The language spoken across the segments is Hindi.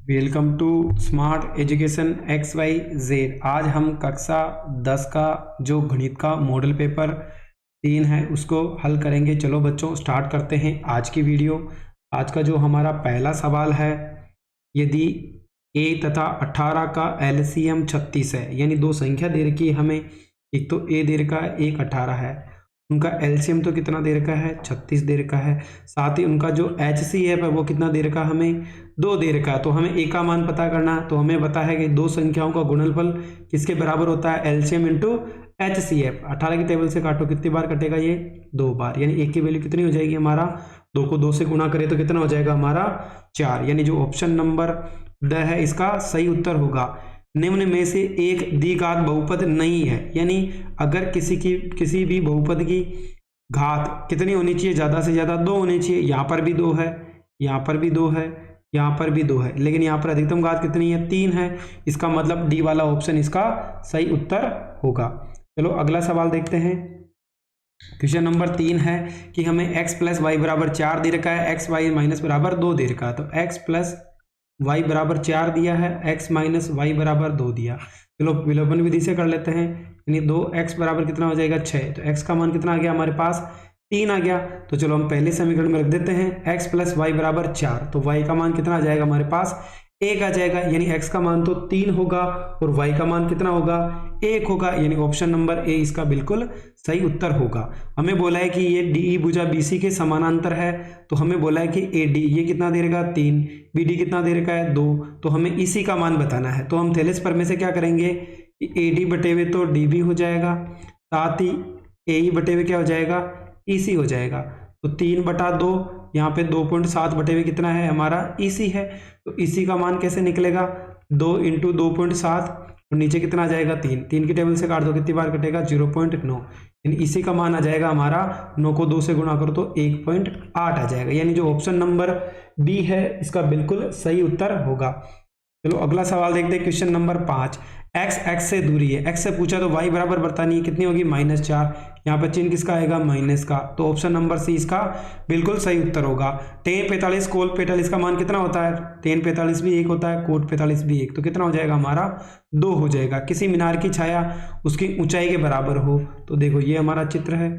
Welcome to smart education X Y Z. आज हम कक्षा 10 का जो गणित का मॉडल पेपर 3 है उसको हल करेंगे। चलो बच्चों स्टार्ट करते हैं आज की वीडियो। आज का जो हमारा पहला सवाल है, यदि a तथा 18 का एलसीएम 36 है, यानी दो संख्या दे रखी है हमें, एक तो a दे रखा है एक 18 है, उनका एलसीएम तो कितना दे रखा है 36 दे रखा है, साथ ही उनका जो एचसीएफ है वो कितना दे रखा है हमें 2 दे रखा है। तो हमें ए का मान पता करना है। तो हमें पता है कि दो संख्याओं का गुणनफल किसके बराबर होता है, एलसीएम इंटू एचसीएफ। 18 की टेबल से काटो, कितनी बार कटेगा ये 2 बार, यानी एक की वैल्यू कितनी हो जाएगी हमारा 2 को 2 से गुणा करें तो कितना हो जाएगा हमारा 4, यानी जो ऑप्शन नंबर द है इसका सही उत्तर होगा। निम्न में से एक द्विघात बहुपद नहीं है, यानी अगर किसी भी बहुपद की घात कितनी होनी चाहिए, ज्यादा से ज्यादा 2 होनी चाहिए। यहाँ पर भी 2 है, यहाँ पर भी 2 है, यहाँ पर भी 2 है, लेकिन यहाँ पर अधिकतम घात कितनी है 3 है। इसका मतलब डी वाला ऑप्शन इसका सही उत्तर होगा। चलो अगला सवाल देखते हैं। क्वेश्चन नंबर 3 है कि हमें x प्लस वाई बराबर 4 दे रखा है, x वाई माइनस बराबर 2 दे रखा है। तो x प्लस y बराबर 4 दिया है, x माइनस वाई बराबर 2 दिया। चलो विलोपन विधि से कर लेते हैं, यानी 2x बराबर कितना हो जाएगा 6। तो x का मान कितना आ गया हमारे पास 3 आ गया। तो चलो हम पहले समीकरण में रख देते हैं x प्लस वाई बराबर 4, तो y का मान कितना आ जाएगा हमारे पास 1 आ जाएगा, यानी x का मान तो 3 होगा और y का मान कितना होगा 1 होगा, यानी ऑप्शन नंबर ए इसका बिल्कुल सही उत्तर होगा। हमें बोला है कि ये डी भुजा बीसी के समानांतर है, तो हमें बोला है कि ए डी ये कितना दे रखा 3, बी डी कितना दे रखा है 2, तो हमें इसी का मान बताना है। तो हम थेलेस पर में से क्या करेंगे, ए डी बटे हुए तो डी बी हो जाएगा, साथ ही ए ई बटे हुए क्या हो जाएगा ई सी हो जाएगा। तो 3/2, यहाँ पे 2.7 बटे हुए कितना है हमारा इसी है। तो इसी का मान कैसे निकलेगा 2 इंटू 2.7 और नीचे कितना आ जाएगा 3, 3 की टेबल से काट दो, कितनी बार कटेगा 0.9, यानी इसी का मान आ जाएगा हमारा 9 को 2 से गुणा करो तो 1.8 आ जाएगा, यानी जो ऑप्शन नंबर बी है इसका बिल्कुल सही उत्तर होगा। चलो अगला सवाल देखते हैं। क्वेश्चन नंबर 5, x से दूरी है, x से पूछा तो y बराबर बर्तानी है, कितनी होगी -4, यहाँ पर चिन्ह किसका आएगा माइनस का, तो ऑप्शन नंबर सी इसका बिल्कुल सही उत्तर होगा। tan 45 cos 45 का मान कितना होता है, tan 45 भी 1 होता है, cot 45 भी 1, तो कितना हो जाएगा हमारा 2 हो जाएगा। किसी मीनार की छाया उसकी ऊंचाई के बराबर हो, तो देखो ये हमारा चित्र है,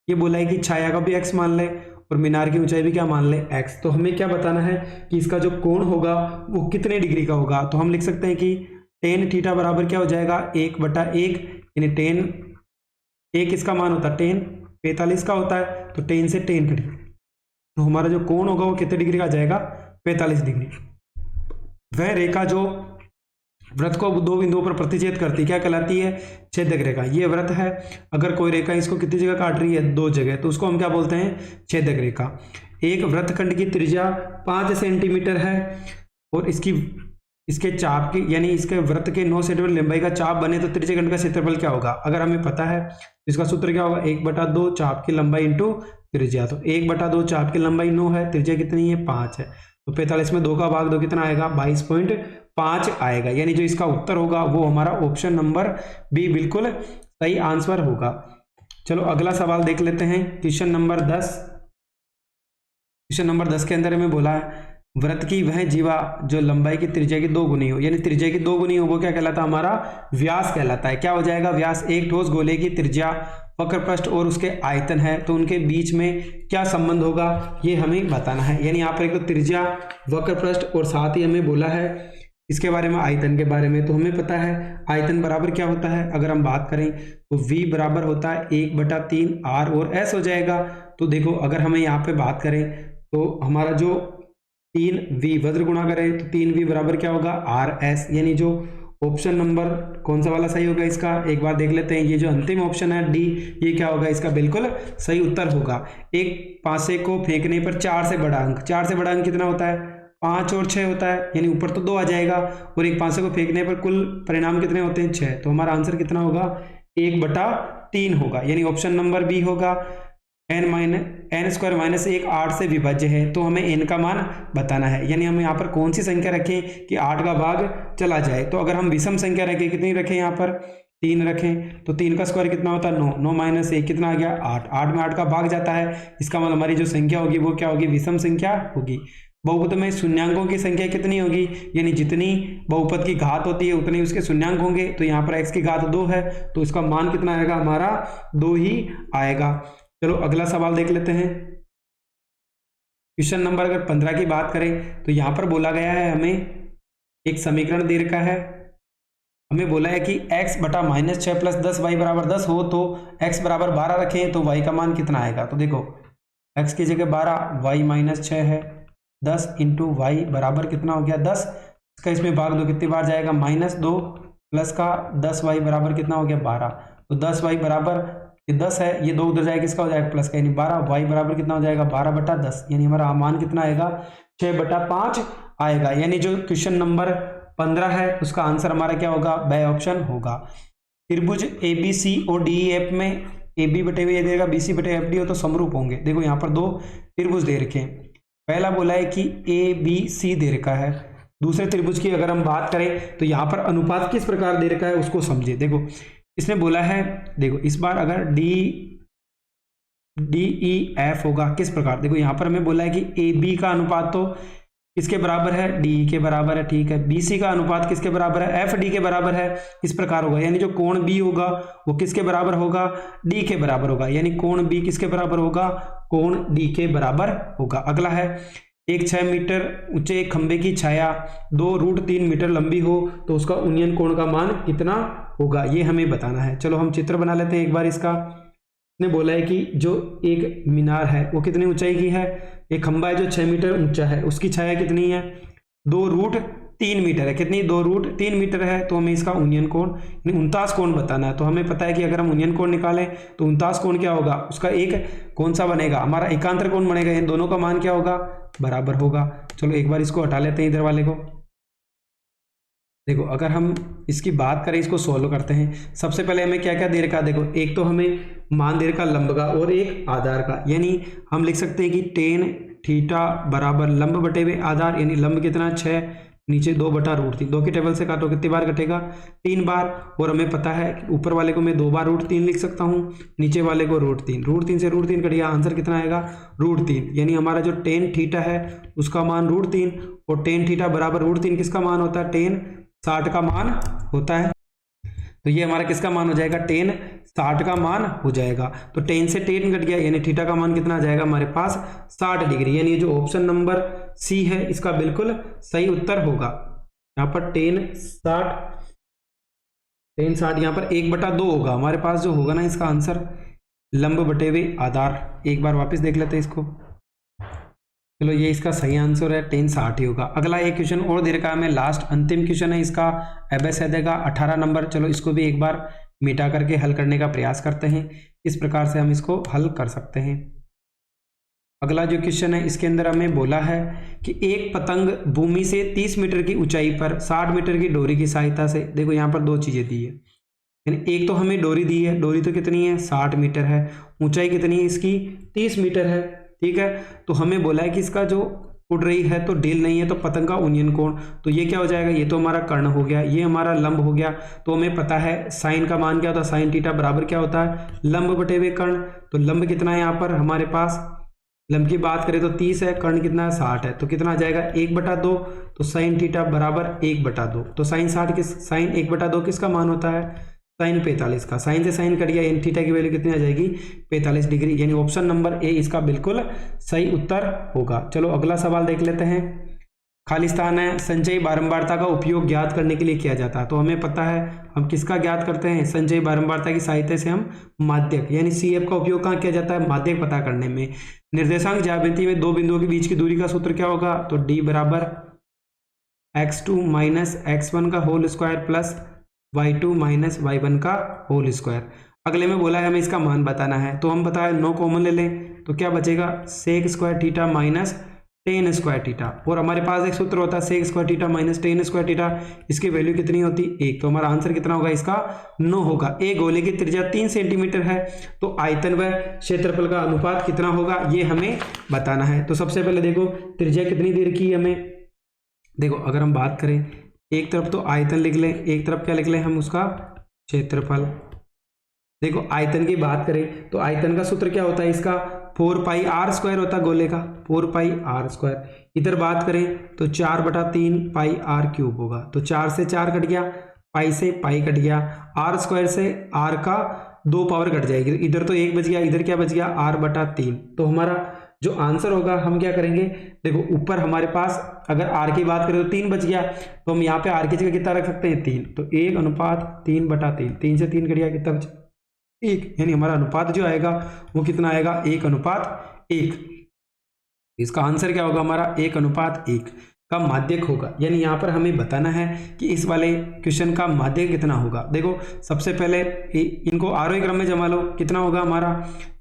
ये बोला है कि छाया का भी x मान ले और मीनार की ऊंचाई भी क्या मान ले x। तो हमें क्या बताना है कि इसका जो कोण होगा वो कितने डिग्री का होगा। तो हम लिख सकते हैं कि tan थीटा बराबर क्या हो जाएगा 1/1, यानी tan 1 इसका मान होता है tan 45 का होता है, तो tan से tan कटिए तो हमारा जो कोण होगा वो कितने डिग्री का आ जाएगा 45 डिग्री। वह रेखा जो वृत्त को दो बिंदुओं पर प्रतिच्छेद करती है क्या कहलाती है, छेदक रेखा। ये वृत्त है, अगर कोई रेखा इसको कितनी जगह काट रही है 2 जगह, तो उसको हम क्या बोलते हैं छेदक रेखा। एक वृत्तखंड की त्रिज्या 5 सेंटीमीटर है और इसके चाप की, यानी इसके वृत्त के 9 सेंटीमीटर लंबाई का चाप बने तो त्रिज्यखंड का क्षेत्रफल क्या होगा। अगर हमें पता है इसका सूत्र क्या होगा 1/2 चाप की लंबाई इंटू त्रिज्या। तो 1/2 चाप की लंबाई 9 है, त्रिज्या कितनी है 5 है, तो 45 में 2 का भाग 2 कितना आएगा 22.5 आएगा, यानी जो इसका उत्तर होगा वो हमारा ऑप्शन नंबर बी बिल्कुल सही आंसर होगा। चलो अगला सवाल देख लेते हैं। क्वेश्चन नंबर 10 के अंदर हमें बोला है वृत्त की वह जीवा जो लंबाई की त्रिज्या की 2 गुनी हो, यानी त्रिज्या की 2 गुनी हो, वो क्या कहलाता है हमारा व्यास कहलाता है। क्या हो जाएगा व्यास, एक ठोस गोले की त्रिज्या वक्र पृष्ठ और उसके आयतन है, तो उनके बीच में क्या संबंध होगा ये हमें बताना है। यानी यहाँ पर एक तो त्रिज्या वक्र पृष्ठ और साथ ही हमें बोला है इसके बारे में आयतन के बारे में। तो हमें पता है आयतन बराबर क्या होता है, अगर हम बात करें तो v बराबर होता है 1/3 r और s हो जाएगा। तो देखो अगर हमें यहाँ पे बात करें तो हमारा जो 3v वज्र गुणा करें तो 3v बराबर क्या होगा rs, यानी जो ऑप्शन नंबर कौन सा वाला सही होगा इसका एक बार देख लेते हैं। ये जो अंतिम ऑप्शन है डी, ये क्या होगा इसका बिल्कुल सही उत्तर होगा। एक पासे को फेंकने पर 4 से बड़ा अंक, 4 से बड़ा अंक कितना होता है 5 और 6 होता है, यानी ऊपर तो 2 आ जाएगा और एक पासे को फेंकने पर कुल परिणाम कितने होते हैं 6, तो हमारा आंसर कितना होगा 1/3 होगा, यानी ऑप्शन नंबर बी होगा। n² - 1 8 से विभाज्य है, तो हमें n का मान बताना है, यानी हम यहाँ पर कौन सी संख्या रखें कि 8 का भाग चला जाए। तो अगर हम विषम संख्या रखें, कितनी रखें यहाँ पर 3 रखें, तो 3 का स्क्वायर कितना होता है 9, 9 - 1 कितना आ गया 8, 8 में 8 का भाग जाता है, इसका मतलब हमारी जो संख्या होगी वो क्या होगी विषम संख्या होगी। बहुपद में शून्यांकों की संख्या कितनी होगी, यानी जितनी बहुपद की घात होती है उतने उसके शून्यांक होंगे। तो यहाँ पर x की घात 2 है तो इसका मान कितना आएगा, हमारा 2 ही आएगा। चलो अगला सवाल देख लेते हैं। क्वेश्चन नंबर अगर 15 की बात करें तो यहाँ पर बोला गया है, हमें एक समीकरण दे रखा है, हमें बोला है कि x बटा -6 + 10 y बराबर 10 हो तो x बराबर 12 रखें तो y का मान कितना आएगा। तो देखो x की जगह 12, y -6 है, 10 इंटू वाई बराबर कितना हो गया 10, इसका इसमें भाग दो कितनी बार जाएगा, -2 प्लस का 10y बराबर कितना हो गया 12। तो 10y बराबर, ये 10 है, ये 2 उधर जाएगा, किसका हो जाएगा प्लस का, यानी 12, y बराबर कितना हो जाएगा 12/10, यानी हमारा मान कितना आएगा 6/5 आएगा। यानी जो क्वेश्चन नंबर 15 है उसका आंसर हमारा क्या होगा, ब ऑप्शन होगा। त्रिभुज ABC और DEF में AB बटे हुए देगा, BC बटे FD हो तो समरूप होंगे। देखो यहाँ पर 2 त्रिभुज दे रखे हैं, पहला बोला है कि ABC दे रखा है, दूसरे त्रिभुज की अगर हम बात करें तो यहाँ पर अनुपात किस प्रकार दे रखा है उसको समझे। देखो इसने बोला है, देखो इस बार अगर DEF होगा किस प्रकार, देखो यहाँ पर हमें बोला है कि AB का अनुपात तो किसके बराबर है, DE के बराबर है, ठीक है। BC का अनुपात किसके बराबर है, FD के बराबर है, इस प्रकार होगा, यानी जो कोण B होगा वो किसके बराबर होगा, D के बराबर होगा, यानी कोण B किसके बराबर होगा, कोण D के बराबर होगा। अगला है, एक 6 मीटर ऊंचे एक खंबे की छाया 2√3 मीटर लंबी हो तो उसका उन्नयन कोण का मान कितना होगा, ये हमें बताना है। चलो हम चित्र बना लेते हैं एक बार इसका। ने बोला है कि जो एक मीनार है वो कितनी ऊंचाई की है, एक खंबा है जो 6 मीटर ऊंचा है, उसकी छाया कितनी है 2√3 मीटर है, कितनी 2√3 मीटर है। तो हमें इसका उन्नयन कोण 49 कोण बताना है। तो हमें पता है कि अगर हम उन्नयन कोण निकालें तो 49 कोण क्या होगा, उसका एक कौन सा बनेगा, हमारा एकांतर कोण बनेगा, इन दोनों का मान क्या होगा, बराबर होगा। चलो एक बार इसको हटा लेते हैं इधर वाले को। देखो अगर हम इसकी बात करें, इसको सोल्व करते हैं, सबसे पहले हमें क्या क्या दे रखा है, देखो एक तो हमें मान दे रखा लंब का और एक आधार का, यानी हम लिख सकते हैं कि tan थीटा बराबर लंब बटे हुए आधार, यानी लंब कितना 6, नीचे 2/√3, 2 की टेबल से काटो कितनी बार कटेगा 3 बार, और हमें पता है कि ऊपर वाले को मैं 2 बार √3 लिख सकता हूँ, नीचे वाले को √3 से √3 कट गया, आंसर कितना आएगा √3, यानी हमारा जो tan थीटा है उसका मान √3, और tan थीटा बराबर √3 किसका मान होता है, tan 60 का मान होता है। तो ये हमारा किसका मान हो जाएगा, tan 60 का मान हो जाएगा। तो tan से tan कट गया, यानी थीटा का मान कितना आ जाएगा हमारे पास 60 डिग्री, यानी जो ऑप्शन नंबर सी है इसका बिल्कुल सही उत्तर होगा। यहाँ पर tan 60 यहाँ पर 1/2 होगा हमारे पास, जो होगा ना इसका आंसर लंब बटे हुए आधार। एक बार वापस देख लेते हैं इसको। चलो ये इसका सही आंसर है, tan 60 ही होगा। अगला एक क्वेश्चन और दे रखा है हमें, लास्ट अंतिम क्वेश्चन है इसका, एबेस है देगा 18 नंबर। चलो इसको भी एक बार मिटा करके हल करने का प्रयास करते हैं, इस प्रकार से हम इसको हल कर सकते हैं। अगला जो क्वेश्चन है इसके अंदर हमें बोला है कि एक पतंग भूमि से 30 मीटर की ऊंचाई पर 60 मीटर की डोरी की सहायता से, देखो यहाँ पर 2 चीजें दी है, यानी एक तो हमें डोरी दी है, डोरी तो कितनी है 60 मीटर है, ऊंचाई कितनी है इसकी 30 मीटर है, ठीक है। तो हमें बोला है कि इसका जो उड़ रही है तो डेल नहीं है, तो पतंग का उन्नयन कोण, तो ये क्या हो जाएगा, ये तो हमारा कर्ण हो गया, ये हमारा लंब हो गया। तो हमें पता है साइन का मान क्या होता है, साइन थीटा बराबर क्या होता है, लंब बटे हुए कर्ण। तो लंब कितना है यहाँ पर हमारे पास, लंब की बात करें तो 30 है, कर्ण कितना है 60 है, तो कितना आ जाएगा 1/2। तो साइन थीटा बराबर 1/2। तो साइन 1/2 किसका मान होता है, साइन 45 का, साइन से साइन कट गया, यानी थीटा की वैल्यू कितनी आ जाएगी 45 डिग्री, यानी ऑप्शन नंबर ए इसका बिल्कुल सही उत्तर होगा। चलो अगला सवाल देख लेते हैं। खाली स्थान है, संचयी बारंबारता का उपयोग ज्ञात करने के लिए किया जाता है। तो हमें पता है हम किसका ज्ञात करते हैं, संचयी बारंबारता की सहायता से हम माध्यक यानी CF का उपयोग कहाँ किया जाता है, माध्यक पता करने में। निर्देशांक ज्यामिति में 2 बिंदुओं के बीच की दूरी का सूत्र क्या होगा, तो d बराबर x2 माइनस x1 का whole square plus y2 minus y1 का होल स्क्वायर। अगले में बोला है हमें इसका मान बताना है, तो हम बताए 9 कॉमन ले लें तो क्या बचेगा sec square theta minus tan square theta, और हमारे पास एक सूत्र होता है sec square theta minus tan square theta, इसकी वैल्यू कितनी होती 1। तो हमारा आंसर कितना होगा इसका 9 होगा। एक गोले की त्रिज्या 3 सेंटीमीटर है, तो आयतन व क्षेत्रफल का अनुपात कितना होगा ये हमें बताना है। तो सबसे पहले देखो त्रिज्या कितनी दे रखी है हमें, देखो अगर हम बात करें एक तरफ तो आयतन लिख लें, एक तरफ क्या लिख लें हम उसका क्षेत्रफल। देखो आयतन की बात करें तो आयतन का सूत्र क्या होता है इसका 4 पाई आर स्क्वायर होता गोले का, 4 पाई आर स्क्वायर। इधर बात करें तो 4/3 पाई आर क्यूब होगा, तो 4 से 4 कट गया, पाई से पाई कट गया, आर स्क्वायर से आर का 2 पावर कट जाएगी, इधर तो 1 बच गया, इधर क्या बच गया r/3। तो हमारा जो आंसर होगा हम क्या करेंगे, देखो ऊपर हमारे पास अगर r की बात करें तो 3 बच गया, तो हम यहाँ पे r की जगह कितना रख सकते हैं 3, तो 1:3/3, 3 से 3 कट गया, कितना बचा 1, यानी हमारा अनुपात जो आएगा वो कितना आएगा 1:1। इसका आंसर क्या होगा हमारा 1:1 का माध्यक होगा। यानी यहाँ पर हमें बताना है कि इस वाले क्वेश्चन का माध्यक कितना होगा। देखो सबसे पहले इनको आरोही क्रम में जमा लो, कितना होगा हमारा,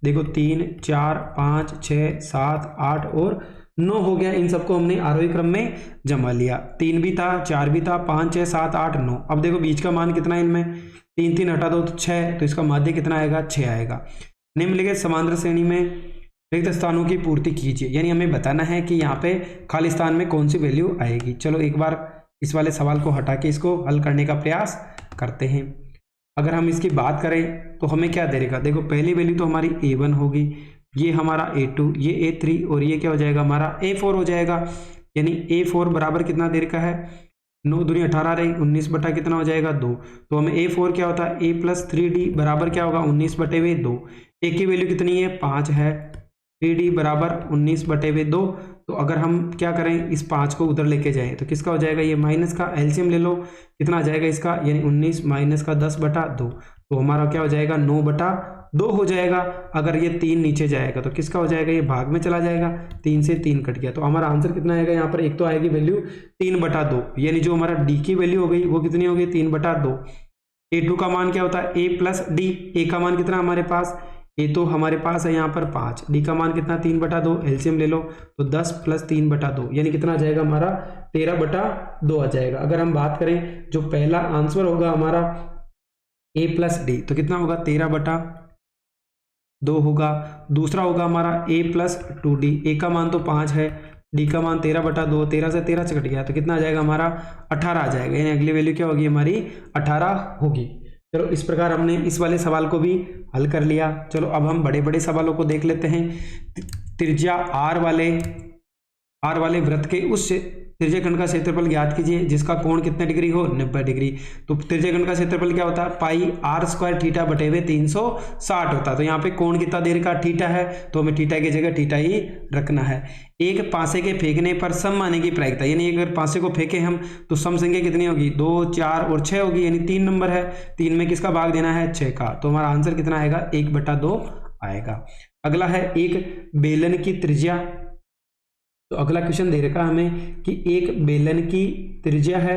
देखो 3 4 5 6 7 8 और 9 हो गया, इन सबको हमने आरोही क्रम में जमा लिया, 3 भी था 4 भी था 5 6 7 8 9। अब देखो बीच का मान कितना है इनमें, 3 3 हटा दो तो 6, तो इसका माध्यक कितना आएगा 6 आएगा। निम्नलिखित समांतर श्रेणी में रिक्त स्थानों की पूर्ति कीजिए, यानी हमें बताना है कि यहाँ पे खाली स्थान में कौन सी वैल्यू आएगी। चलो एक बार इस वाले सवाल को हटा के इसको हल करने का प्रयास करते हैं। अगर हम इसकी बात करें तो हमें क्या दे देगा, देखो पहली वैल्यू तो हमारी a1 होगी, ये हमारा a2, ये a3 और ये क्या हो जाएगा हमारा a4 हो जाएगा। यानी a4 बराबर कितना दे रखा है, 9 दूनी 18 रही, 19 बटा कितना हो जाएगा 2, तो हमें a4 क्या होता है a + 3d बराबर क्या होगा 19/2। a की वैल्यू कितनी है 5 है, 3d बराबर 19/2। तो अगर हम क्या करें इस 5 को उधर लेके जाएं तो किसका हो जाएगा, ये माइनस का एलसीएम ले लो, कितना आ जाएगा इसका, यानी 19 माइनस का 10/2, तो हमारा क्या हो जाएगा 9/2 हो जाएगा। अगर ये 3 नीचे जाएगा तो किसका हो जाएगा, ये भाग में चला जाएगा, 3 से 3 कट गया, तो हमारा आंसर कितना आएगा यहाँ पर, एक तो आएगी वैल्यू 3/2, यानी जो हमारा डी की वैल्यू हो गई वो कितनी होगी 3/2। a2 का मान क्या होता है a + d, a का मान कितना हमारे पास, ए तो हमारे पास है यहाँ पर 5, डी का मान कितना 3/2, एलसीएम ले लो तो 10 + 3/2, यानी कितना आ जाएगा हमारा 13/2 आ जाएगा। अगर हम बात करें जो पहला आंसर होगा हमारा a + d, तो कितना होगा 13/2 होगा। दूसरा होगा हमारा a + 2d, a का मान तो 5 है, d का मान 13/2, 13 से 13 से कट गया तो कितना आ जाएगा हमारा 18 आ जाएगा, यानी अगली वैल्यू क्या होगी हमारी 18 होगी। चलो इस प्रकार हमने इस वाले सवाल को भी हल कर लिया। चलो अब हम बड़े बड़े सवालों को देख लेते हैं। त्रिज्या r वाले वृत्त के उस त्रिज्यखंड का क्षेत्रफल ज्ञात कीजिए जिसका कोण कितने डिग्री हो 90 डिग्री। तो त्रिज्यखंड का क्षेत्रफल क्या होता है पाई r² थीटा बटे हुए 360 होता है। तो यहाँ पे कोण कितना देर का थीटा है, तो हमें थीटा की जगह थीटा ही रखना है। एक पासे के फेंकने पर सम आने की प्रायिकता, यानी अगर पासे को फेंके हम तो सम संख्या कितनी होगी 2 4 और 6 होगी, यानी 3 नंबर है, 3 में किसका भाग देना है 6 का, तो हमारा आंसर कितना आएगा 1/2 आएगा। अगला है एक बेलन की त्रिज्या। तो अगला क्वेश्चन दे रखा हमें कि एक बेलन की त्रिज्या है,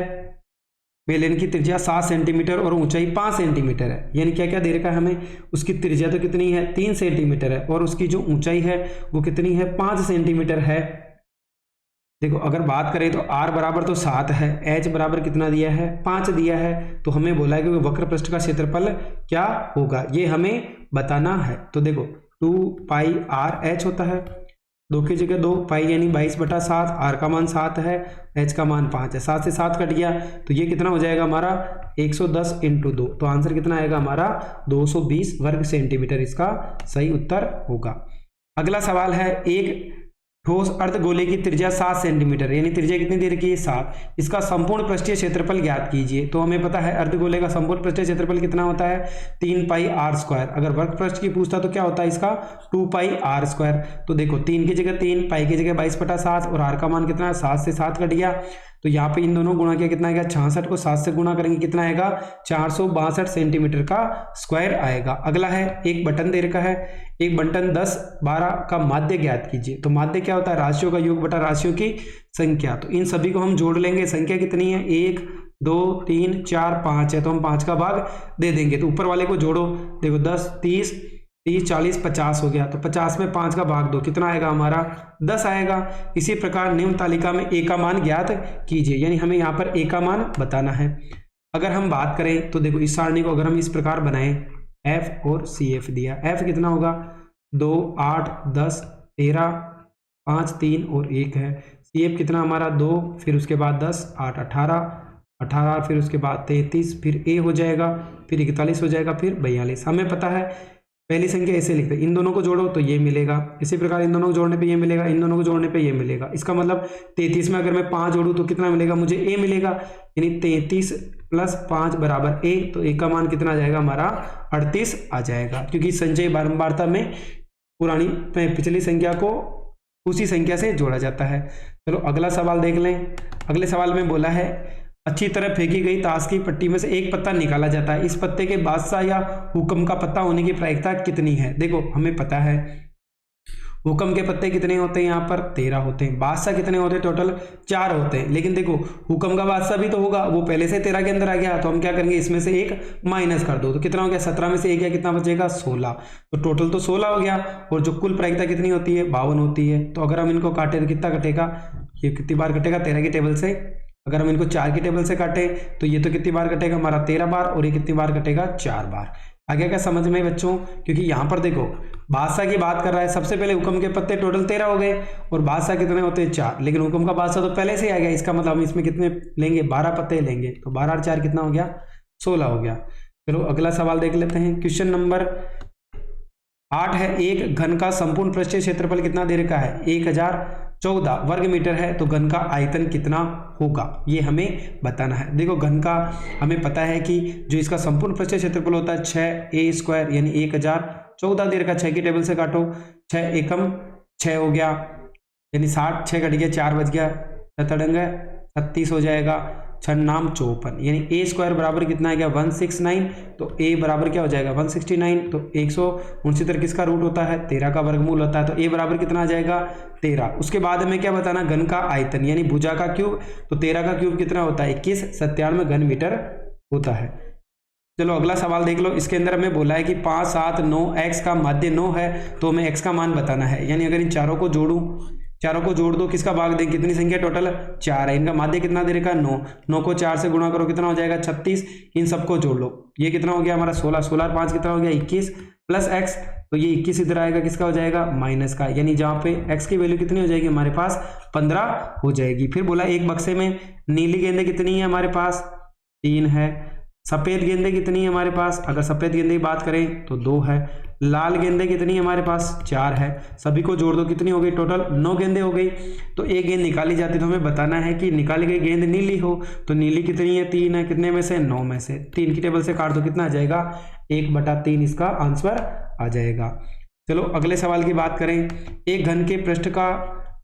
बेलन की त्रिज्या 7 सेंटीमीटर और ऊंचाई 5 सेंटीमीटर है। यानी क्या क्या दे रखा है हमें, उसकी त्रिज्या तो कितनी है 3 सेंटीमीटर है और उसकी जो ऊंचाई है वो कितनी है 5 सेंटीमीटर है। देखो अगर बात करें तो r बराबर तो 7 है, h बराबर कितना दिया है 5 दिया है, तो हमें बोला है कि वक्र पृष्ठ का क्षेत्रफल क्या होगा ये हमें बताना है। तो देखो 2 पाई r h होता है, 2 की जगह 2 पाई यानी 22/7, r का मान 7 है, h का मान 5 है, 7 से 7 कट गया तो ये कितना हो जाएगा हमारा 110 × 2, तो आंसर कितना आएगा हमारा 220 वर्ग सेंटीमीटर इसका सही उत्तर होगा। अगला सवाल है एक ठोस अर्धगोले की त्रिज्या 7 सेंटीमीटर, यानी त्रिज्या कितनी दे रखी है 7, इसका संपूर्ण पृष्ठीय क्षेत्रफल ज्ञात कीजिए। तो हमें पता है अर्धगोले का संपूर्ण पृष्ठीय क्षेत्रफल कितना होता है 3 पाई r²। अगर वर्ग पृष्ठ की पूछता तो क्या होता है इसका 2 पाई r²। तो देखो 3 की जगह 3, पाई की जगह 22/7 और r का मान कितना है 7 से 7 कट गया, तो यहाँ पे इन दोनों गुणा किया कितना आएगा 66 को 7 से गुणा करेंगे कितना आएगा 462 सेंटीमीटर का स्क्वायर आएगा। अगला है एक बटन दे रखा है, एक बटन 10 12 का माध्य ज्ञात कीजिए। तो माध्य क्या होता है राशियों का योग बटा राशियों की संख्या। तो इन सभी को हम जोड़ लेंगे, संख्या कितनी है 1 2 3 4 5 है, तो हम 5 का भाग दे देंगे। तो ऊपर वाले को जोड़ो, देखो 10 30 30 40 50 हो गया, तो 50 में 5 का भाग दो कितना आएगा हमारा 10 आएगा। इसी प्रकार निम्न तालिका में a का मान ज्ञात कीजिए, यानी हमें यहाँ पर a का मान बताना है। अगर हम बात करें तो देखो इस सारणी को अगर हम इस प्रकार बनाएं, f और CF दिया, f कितना होगा 2 8 10 13 5 3 और 1 है, CF कितना हमारा 2 फिर उसके बाद 10 8 18 फिर उसके बाद 33 फिर a हो जाएगा, फिर 41 हो जाएगा, फिर 42। हमें पता है पहली संख्या ऐसे लिखते हैं, इन दोनों को जोड़ो तो ये मिलेगा, इसी प्रकार इन दोनों को जोड़ने पे ये मिलेगा, इन दोनों को जोड़ने पे ये मिलेगा। इसका मतलब 33 में अगर मैं 5 जोड़ूं तो कितना मिलेगा मुझे, ए मिलेगा, यानी 33 + 5 = ए। तो ए का मान कितना आ जाएगा हमारा 38 आ जाएगा, क्योंकि संचयी बारंबारता में पिछली संख्या को उसी संख्या से जोड़ा जाता है। चलो अगला सवाल देख लें। अगले सवाल में बोला है अच्छी तरह फेंकी गई ताश की पट्टी में से एक पत्ता निकाला जाता है, इस पत्ते के बादशाह या हुक्म का पत्ता होने की प्रायिकता कितनी है। देखो हमें पता है हुक्म के पत्ते कितने होते हैं, यहाँ पर 13 होते हैं, बादशाह कितने होते हैं, टोटल 4 होते हैं। लेकिन देखो हुक्म का बादशाह भी तो होगा, वो पहले से 13 के अंदर आ गया, तो हम क्या करेंगे इसमें से एक माइनस कर दो, तो कितना हो गया, 17 में से एक गया, कितना बचेगा 16, तो टोटल तो 16 हो गया। और जो कुल प्रायिकता कितनी होती है 52 होती है। तो अगर हम इनको काटे तो कितना कटेगा, ये कितनी बार कटेगा 13 की टेबल से, अगर हम इनको 4 की टेबल से काटे तो ये तो कितनी बार कटेगा हमारा 13 बार, और ये कितनी बार कटेगा 4 बार। आगे क्या समझ में बच्चों, क्योंकि यहाँ पर देखो बादशाह की बात कर रहा है, सबसे पहले हुक्म के पत्ते टोटल 13 हो गए और बादशाह कितने होते हैं 4, लेकिन हुक्म का बादशाह तो पहले से ही आ गया, इसका मतलब हम इसमें कितने लेंगे 12 पत्ते लेंगे, तो 12 और 4 कितना हो गया 16 हो गया। चलो अगला सवाल देख लेते हैं। क्वेश्चन नंबर 8 है, एक घन का संपूर्ण पृष्ठीय क्षेत्रफल कितना दे रखा है, 1014 वर्ग मीटर है, तो घन का आयतन कितना होगा ये हमें बताना है। देखो घन का हमें पता है कि जो इसका संपूर्ण पृष्ठीय क्षेत्रफल होता है 6a² यानी 1014 दे रखा, 6 की टेबल से काटो, 6 एकम 6 हो गया, यानी 60, 6 कट गया 4 बच गया, 36 हो जाएगा, 6 नाम 54, यानी a² बराबर कितना आ गया 169, तो a बराबर क्या हो जाएगा 169, तो 169 किसका रूट होता है 13 का वर्गमूल होता है, तो a बराबर कितना आ जाएगा 13। उसके बाद हमें क्या बताना, घन का आयतन यानी भुजा का क्यूब, तो 13 का क्यूब कितना होता है 21, 97 घन मीटर होता है। चलो अगला सवाल देख लो। इसके अंदर हमें बोला है कि 5, 7, 9 x का माध्य 9 है, तो हमें x का मान बताना है, यानी अगर इन चारों को जोड़ दो, किसका भाग दें, कितनी संख्या टोटल 4 है, इनका माध्य कितना दे रखा 9, 9 को 4 से गुणा करो कितना हो जाएगा 36, इन सबको जोड़ लो, ये कितना हो गया हमारा 16, 16 और 5 कितना हो गया 21 प्लस x, तो ये 21 इधर आएगा, किसका हो जाएगा माइनस का, यानी जहाँ पे x की वैल्यू कितनी हो जाएगी हमारे पास 15 हो जाएगी। फिर बोला एक बक्से में नीली गेंदें कितनी है हमारे पास 3 है, सफेद गेंदें कितनी है हमारे पास, अगर सफेद गेंदे की बात करें तो 2 है, लाल गेंदें कितनी है हमारे पास 4 है, सभी को जोड़ दो कितनी हो गई टोटल 9 गेंदें हो गई। तो एक गेंद निकाली जाती, तो हमें बताना है कि निकाली गई गेंद नीली हो, तो नीली कितनी है 3 है, कितने में से 9 में से, 3 की टेबल से काट दो कितना आ जाएगा 1/3, इसका आंसर आ जाएगा। चलो अगले सवाल की बात करें। एक घन के पृष्ठ का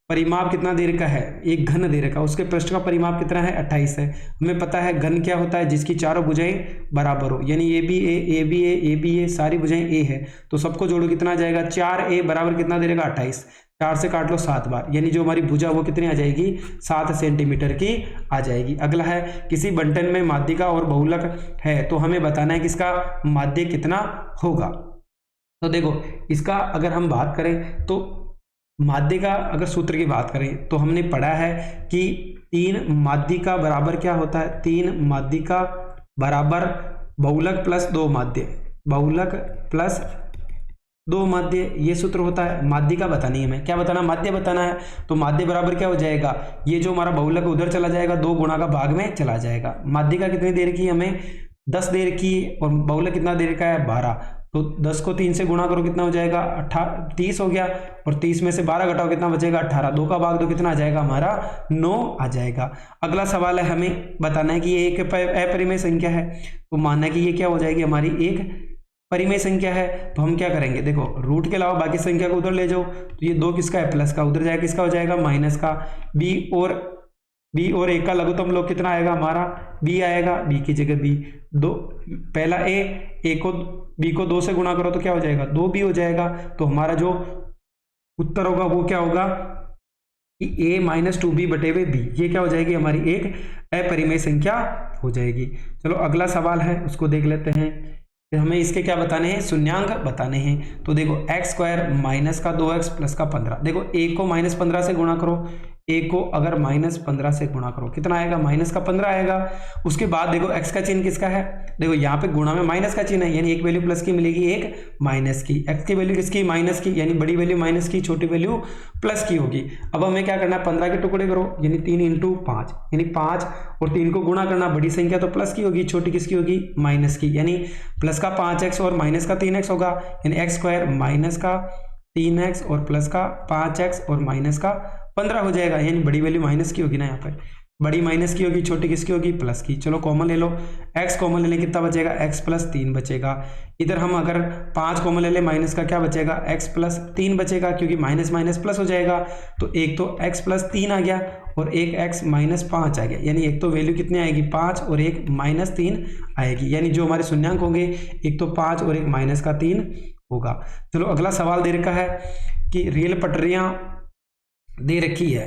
परिमाप कितना दे रखा है, एक घन दे रखा, उसके पृष्ठ का परिमाप कितना है 28 है। हमें पता है घन क्या होता है, जिसकी चारों भुजाएं बराबर हो, यानी ए बी ए सारी भुजाएं ए है, तो सबको जोड़ो कितना आ जाएगा 4a बराबर कितना दे रखा 28, 4 से काट लो 7 बार, यानी जो हमारी भुजा वो कितनी आ जाएगी 7 सेंटीमीटर की आ जाएगी। अगला है किसी बंटन में माध्यिका और बहुलक है, तो हमें बताना है कि इसका माध्य कितना होगा। तो देखो इसका अगर हम बात करें तो माध्य का अगर सूत्र की बात करें तो हमने पढ़ा है कि 3 माध्यिका बराबर क्या होता है, 3 माध्यिका बराबर बहुलक प्लस 2 माध्य, बहुलक प्लस 2 माध्य, ये सूत्र होता है। माध्यिका बतानी है, हमें क्या बताना, माध्य बताना है, तो माध्य बराबर क्या हो जाएगा, ये जो हमारा बहुलक उधर चला जाएगा, 2 गुणा का भाग में चला जाएगा। माध्यिका कितनी देर की हमें 10 देर की, और बहुलक कितना देर का है 12, तो 10 को 3 से गुणा करो कितना हो जाएगा 30 हो गया, और 30 में से 12 घटाओ कितना बचेगा 18, 2 का भाग दो कितना आ जाएगा हमारा 9 आ जाएगा। अगला सवाल है हमें बताना है कि ये एक अपरिमेय संख्या है, तो मानना है कि ये क्या हो जाएगी हमारी एक परिमेय संख्या है। तो हम क्या करेंगे, देखो रूट के अलावा बाकी संख्या को उधर ले जाओ, तो ये 2 किसका है प्लस का, उधर जाएगा किसका हो जाएगा माइनस का, बी और ए का लघुत्तम योग कितना आएगा हमारा बी आएगा, बी की जगह बी, 2 पहला ए को बी को 2 से गुणा करो तो क्या हो जाएगा 2b हो जाएगा। तो हमारा जो उत्तर होगा वो क्या होगा कि a - 2b/b, ये क्या हो जाएगी हमारी एक अपरिमेय संख्या हो जाएगी। चलो अगला सवाल है उसको देख लेते हैं। हमें इसके क्या बताने हैं, शून्यांक बताने हैं। तो देखो x² - का 2x प्लस का 15, देखो a को -15 से गुणा करो, a को अगर -15 से गुणा करो कितना आएगा, -15 आएगा। उसके बाद देखो x का चिन्ह किसका है, देखो यहाँ पे गुणा में माइनस का चिन्ह है, यानी एक वैल्यू प्लस की मिलेगी, एक माइनस की। x की वैल्यू किसकी, माइनस की, यानी बड़ी वैल्यू माइनस की, छोटी वैल्यू प्लस की होगी। अब हमें क्या करना है, 15 के टुकड़े करो, यानी 3 × 5, यानी 5 और 3 को गुणा करना, बड़ी संख्या तो प्लस की होगी, छोटी किसकी होगी, माइनस की, यानी प्लस का 5x और माइनस का 3x होगा, यानी x² माइनस का 3x और प्लस का 5x और माइनस का 15 हो जाएगा, यानी बड़ी वैल्यू माइनस की होगी ना, यहाँ पर बड़ी माइनस की होगी, छोटी किसकी होगी, प्लस की। चलो कॉमन ले लो, x कॉमन ले लें कितना बचेगा, x + 3 बचेगा। इधर हम अगर 5 कॉमन ले लें, माइनस का क्या बचेगा, x + 3 बचेगा, क्योंकि माइनस माइनस प्लस हो जाएगा। तो एक तो x + 3 आ गया और एक x - 5 आ गया, यानी एक तो वैल्यू कितनी आएगी, 5 और एक -3 आएगी, यानी जो हमारे शून्यांक होंगे एक तो 5 और एक -3 होगा। चलो अगला सवाल दे रखा है कि रेल पटरियां दे रखी है,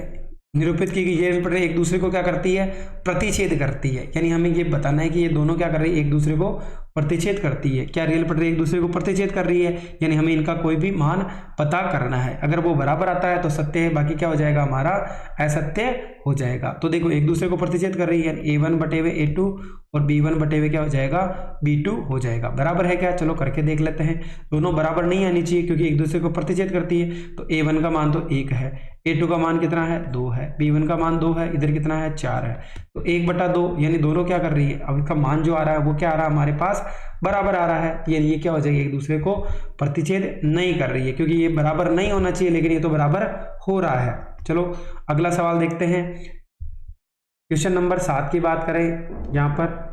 निरूपित की गई ये रेल पटरी एक दूसरे को क्या करती है, प्रतिच्छेद करती है, यानी हमें ये बताना है कि ये दोनों क्या कर रही है, एक दूसरे को प्रतिच्छेद करती है। क्या रेल पटरी एक दूसरे को प्रतिच्छेद कर रही है, यानी हमें इनका कोई भी मान पता करना है। अगर वो बराबर आता है तो सत्य है, बाकी क्या हो जाएगा हमारा, असत्य हो जाएगा। तो देखो एक दूसरे को प्रतिच्छेद कर रही है, A1/A2 और B1/A क्या हो जाएगा, B2 हो जाएगा। बराबर है क्या, चलो करके देख लेते हैं। दोनों बराबर नहीं आनी चाहिए क्योंकि एक दूसरे को प्रतिच्छेद करती है। तो A1 का मान तो 1 है, A2 का मान कितना है, 2 है, B1 का मान 2 है, इधर कितना है, 4 है। तो 1/2 यानी दोनों क्या कर रही है, अब इसका मान जो आ रहा है वो क्या आ रहा है हमारे पास, बराबर आ रहा है, यानी ये क्या हो जाएगी, एक दूसरे को प्रतिच्छेद नहीं कर रही है, क्योंकि ये बराबर नहीं होना चाहिए लेकिन ये तो बराबर हो रहा है। चलो अगला सवाल देखते हैं। क्वेश्चन नंबर 7 की बात करें, यहाँ पर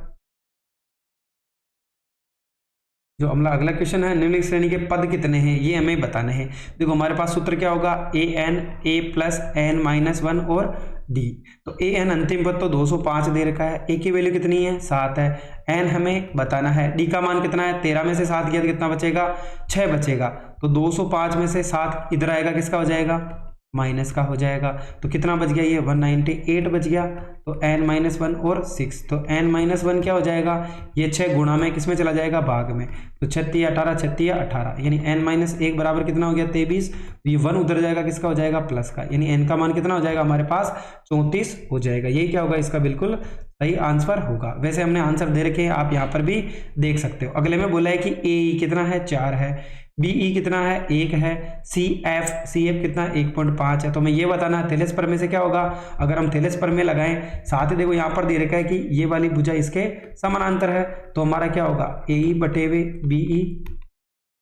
जो अगला क्वेश्चन है, निम्नलिखित श्रेणी के पद कितने हैं ये हमें बताने हैं। देखो हमारे पास सूत्र क्या होगा, an a + n - 1 और d। तो an अंतिम पद तो 205 दे रखा है, a की वैल्यू कितनी है, 7 है, n हमें बताना है, d का मान कितना है, 13 में से 7 गया तो कितना बचेगा, 6 बचेगा। तो 205 में से 7 इधर आएगा, किसका हो जाएगा, माइनस का हो जाएगा। तो कितना बच गया, ये 198 बच गया। तो n - 1 और 6, तो n - 1 क्या हो जाएगा, ये 6 गुणा में किस में चला जाएगा, भाग में। तो 36 18 36 18, यानी n - 1 बराबर कितना हो गया, 23। तो ये 1 उधर जाएगा, किसका हो जाएगा, प्लस का, यानी n का मान कितना हो जाएगा हमारे पास, 34 हो जाएगा। यही क्या होगा, इसका बिल्कुल सही आंसर होगा। वैसे हमने आंसर दे रखे हैं, आप यहाँ पर भी देख सकते हो। अगले में बोला है कि ए कितना है, 4 है, बीई कितना है, 1 है, सीएफ कितना 1.5 है। तो हमें ये बताना है थेलेस प्रमेय से क्या होगा, अगर हम थेलेस प्रमेय लगाएं, साथ ही देखो यहाँ पर दे रखा है कि ये वाली भुजा इसके समानांतर है, तो हमारा क्या होगा, AE/BE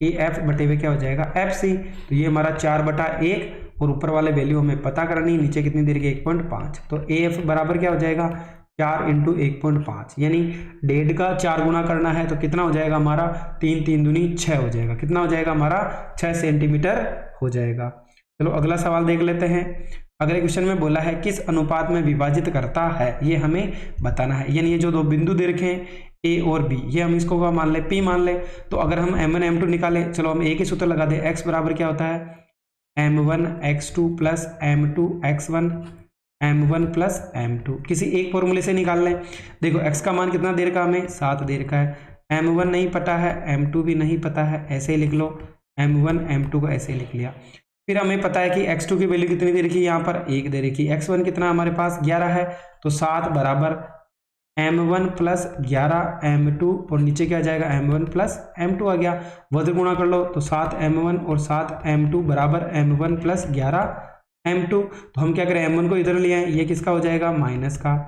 AF/वे क्या हो जाएगा, FC। तो ये हमारा 4/1 और ऊपर वाले वैल्यू हमें पता करनी, नीचे कितनी देर की 1.5। तो AF बराबर क्या हो जाएगा, 4 × 1.5, यानी 1.5 का 4 गुना करना है तो कितना हो जाएगा हमारा, 3 3 दूनी 6 हो जाएगा। कितना हो जाएगा हमारा, 6 सेंटीमीटर हो जाएगा। चलो अगला सवाल देख लेते हैं। अगले क्वेश्चन में बोला है किस अनुपात में विभाजित करता है, ये हमें बताना है। यानी ये जो दो बिंदु दे रखे हैं A और B, ये हम इसको क्या मान ले, P मान ले। तो अगर हम M1 M2 निकाले, चलो हम एक ही सूत्र लगा दे, x बराबर क्या होता है, M1 x2 + M2 x1 M1 + M2, किसी एक फॉर्मूले से निकाल लें। देखो x का मान कितना दे रखा हमें, 7 दे रखा है, M1 नहीं पता है, M2 भी नहीं पता है, ऐसे ही लिख लो, M1 M2 को ऐसे ही लिख लिया। फिर हमें पता है कि x2 की वैल्यू कितनी दे रखी है, यहाँ पर 1 दे रखी है, x1 कितना हमारे पास 11 है, तो 7 बराबर M1 + 11 M2 और नीचे क्या आ जाएगा, M1 + M2 आ गया। वज्र गुणा कर लो, तो 7 M1 और 7 M2 बराबर M1 + 11 M2। तो हम क्या करें, M1 को इधर ले आए, ये किसका हो जाएगा, माइनस का।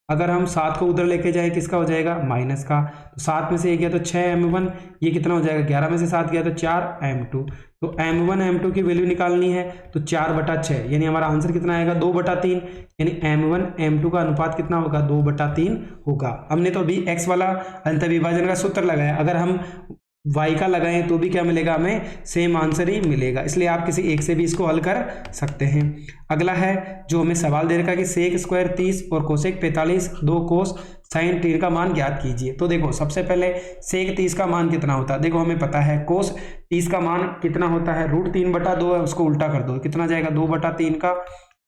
अगर हम 7 को उधर लेके जाए, किसका हो जाएगा, माइनस का। तो 7 में से 1 गया तो 6 M1, ये कितना हो जाएगा, 11 में से 7 गया तो 4 M2। तो M1 M2 की वैल्यू निकालनी है, तो 4/6, यानी हमारा आंसर कितना आएगा, 2/3, यानी M1 M2 का अनुपात कितना होगा, 2/3 होगा। हमने तो अभी x वाला अंतर्विभाजन का सूत्र लगाया, अगर हम y का लगाएं तो भी क्या मिलेगा, हमें सेम आंसर ही मिलेगा, इसलिए आप किसी एक से भी इसको हल कर सकते हैं। अगला है जो हमें सवाल दे रखा है कि सेक स्क्वायर 30 और कोसेक 45 2 कोस साइन 3 का मान ज्ञात कीजिए। तो देखो सबसे पहले सेक 30 का मान कितना होता है, देखो हमें पता है कोस 30 का मान कितना होता है, √3/2 है, उसको उल्टा कर दो, कितना जाएगा, 2/3 का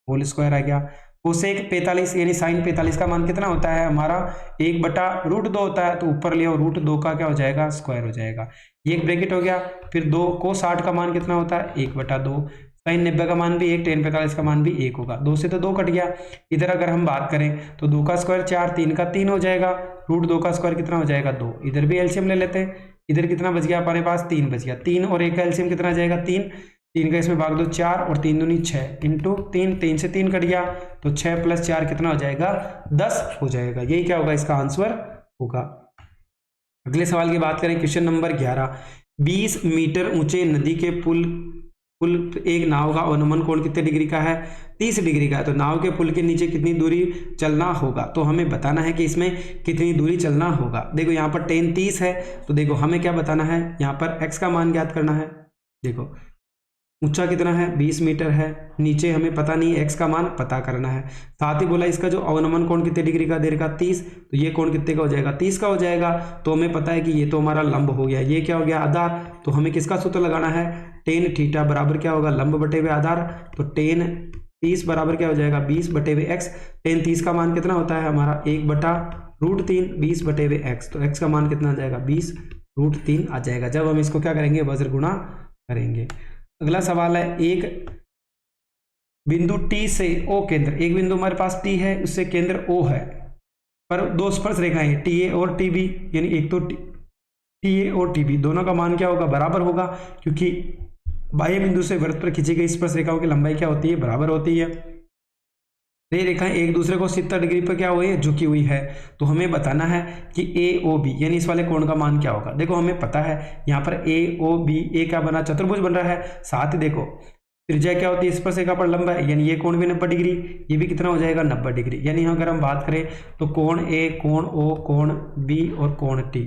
होल स्क्वायर आ गया। कोसेक 45 यानी साइन 45 का मान कितना होता है हमारा, 1/√2 होता है, तो ऊपर ले आओ, √2 का क्या हो जाएगा, स्क्वायर हो जाएगा, ये एक ब्रैकेट हो गया। फिर 2 को 60 का मान कितना होता है, 1/2। sin 90 का मान भी 1, tan 45 का मान भी 1 होगा। 2 से तो 2 कट गया। इधर अगर हम बात करें तो 2 का स्क्वायर 4, 3 का 3 हो जाएगा, रूट 2 का स्क्वायर कितना हो जाएगा 2। इधर भी एलसीएम ले लेते हैं। इधर कितना बच गया हमारे पास 3 बच गया। 3 और 1 का एलसीएम कितना आ जाएगा 3, 3 का इसमें भाग दो 4 और 3 दूनी 6 इंटू 3, 3 से 3 कट गया तो 6 + 4 कितना हो जाएगा 10 हो जाएगा। यही क्या होगा इसका आंसर होगा। अगले सवाल की बात करें, क्वेश्चन नंबर 11। 20 मीटर ऊंचे नदी के पुल एक नाव का अनुमान कोण कितने डिग्री का है 30 डिग्री का है। तो नाव के पुल के नीचे कितनी दूरी चलना होगा, तो हमें बताना है कि इसमें कितनी दूरी चलना होगा। देखो यहाँ पर tan 30 है, तो देखो हमें क्या बताना है, यहाँ पर x का मान ज्ञात करना है। देखो ऊंचा कितना है 20 मीटर है, नीचे हमें पता नहीं है, x का मान पता करना है। साथ ही बोला इसका जो अवनमन कोण कितने डिग्री का दे रखा 30, तो ये कोण कितने का हो जाएगा 30 का हो जाएगा। तो हमें पता है कि ये तो हमारा लंब हो गया, ये क्या हो गया आधार। तो हमें किसका सूत्र लगाना है, tan थीटा बराबर क्या होगा लंब बटे हुए आधार। तो tan 30 बराबर क्या हो जाएगा 20 बटे हुए x। tan 30 का मान कितना होता है हमारा 1/√3 20 बटे हुए x। तो x का मान कितना आ जाएगा 20√3 आ जाएगा, जब हम इसको क्या करेंगे वज्र गुणा करेंगे। अगला सवाल है, एक बिंदु T से O केंद्र, एक बिंदु हमारे पास T है, उससे केंद्र O है, पर दो स्पर्श रेखाएं हैं TA और TB, यानी एक तो TA और TB दोनों का मान क्या होगा बराबर होगा, क्योंकि बाह्य बिंदु से वृत्त पर खींची गई स्पर्श रेखाओं की लंबाई क्या होती है बराबर होती है। ये रेखाएं एक दूसरे को 70 डिग्री पर क्या हुई है झुकी हुई है। तो हमें बताना है कि AOB यानी इस वाले कोण का मान क्या होगा। देखो हमें पता है यहाँ पर AOB ए क्या बना चतुर्भुज बन रहा है। साथ ही देखो त्रिज्या क्या होती है स्पर्श रेखा पर लंबा है, यानी ये कोण भी 90 डिग्री, ये भी कितना हो जाएगा 90 डिग्री। यानी अगर हम बात करें तो कोण A, कोण O, कोण B और कोण T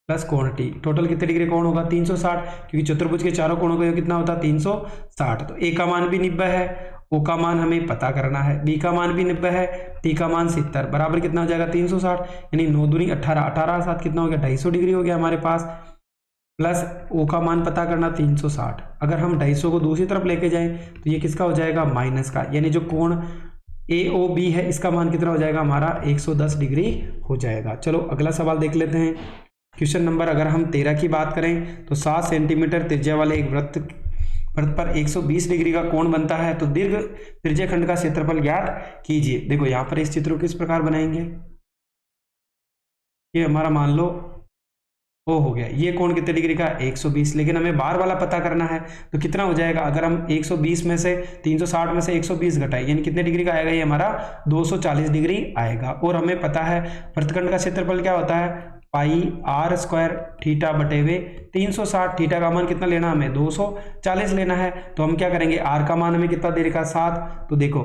प्लस कोण T टोटल कितने डिग्री कोण होगा 360, क्योंकि चतुर्भुज के चारों कोणों का कितना होता है 360। तो A का मान भी 90 है, O का मान हमें पता करना है, B का मान भी 90 है, T का मान 70 बराबर कितना हो जाएगा 360, यानी 9 दूनी 18, 18 साथ कितना हो गया 250 डिग्री हो गया हमारे पास। प्लस O का मान पता करना 360, अगर हम 250 को दूसरी तरफ लेके जाएं तो ये किसका हो जाएगा माइनस का, यानी जो कोण AOB है इसका मान कितना हो जाएगा हमारा 110 डिग्री हो जाएगा। चलो अगला सवाल देख लेते हैं। क्वेश्चन नंबर अगर हम 13 की बात करें तो 7 सेंटीमीटर त्रिज्या वाले एक वृत्त पर 120 डिग्री का कोण बनता है, तो दीर्घ त्रिज्या खंड का क्षेत्रफल ज्ञात कीजिए। देखो यहाँ पर इस चित्र को किस प्रकार बनाएंगे, ये हमारा मान लो O हो गया, ये कोण कितने डिग्री का 120, लेकिन हमें बार वाला पता करना है तो कितना हो जाएगा। अगर हम 120 में से 360 में से 120 घटाए यानी कितने डिग्री का आएगा, ये हमारा 240 डिग्री आएगा। और हमें पता है वृत्तखंड का क्षेत्रफल क्या होता है पाई r स्क्वायर थीटा बटे हुए 360। थीटा का मान कितना लेना हमें 240 लेना है। तो हम क्या करेंगे r का मान हमें कितना दे रखा 7, तो देखो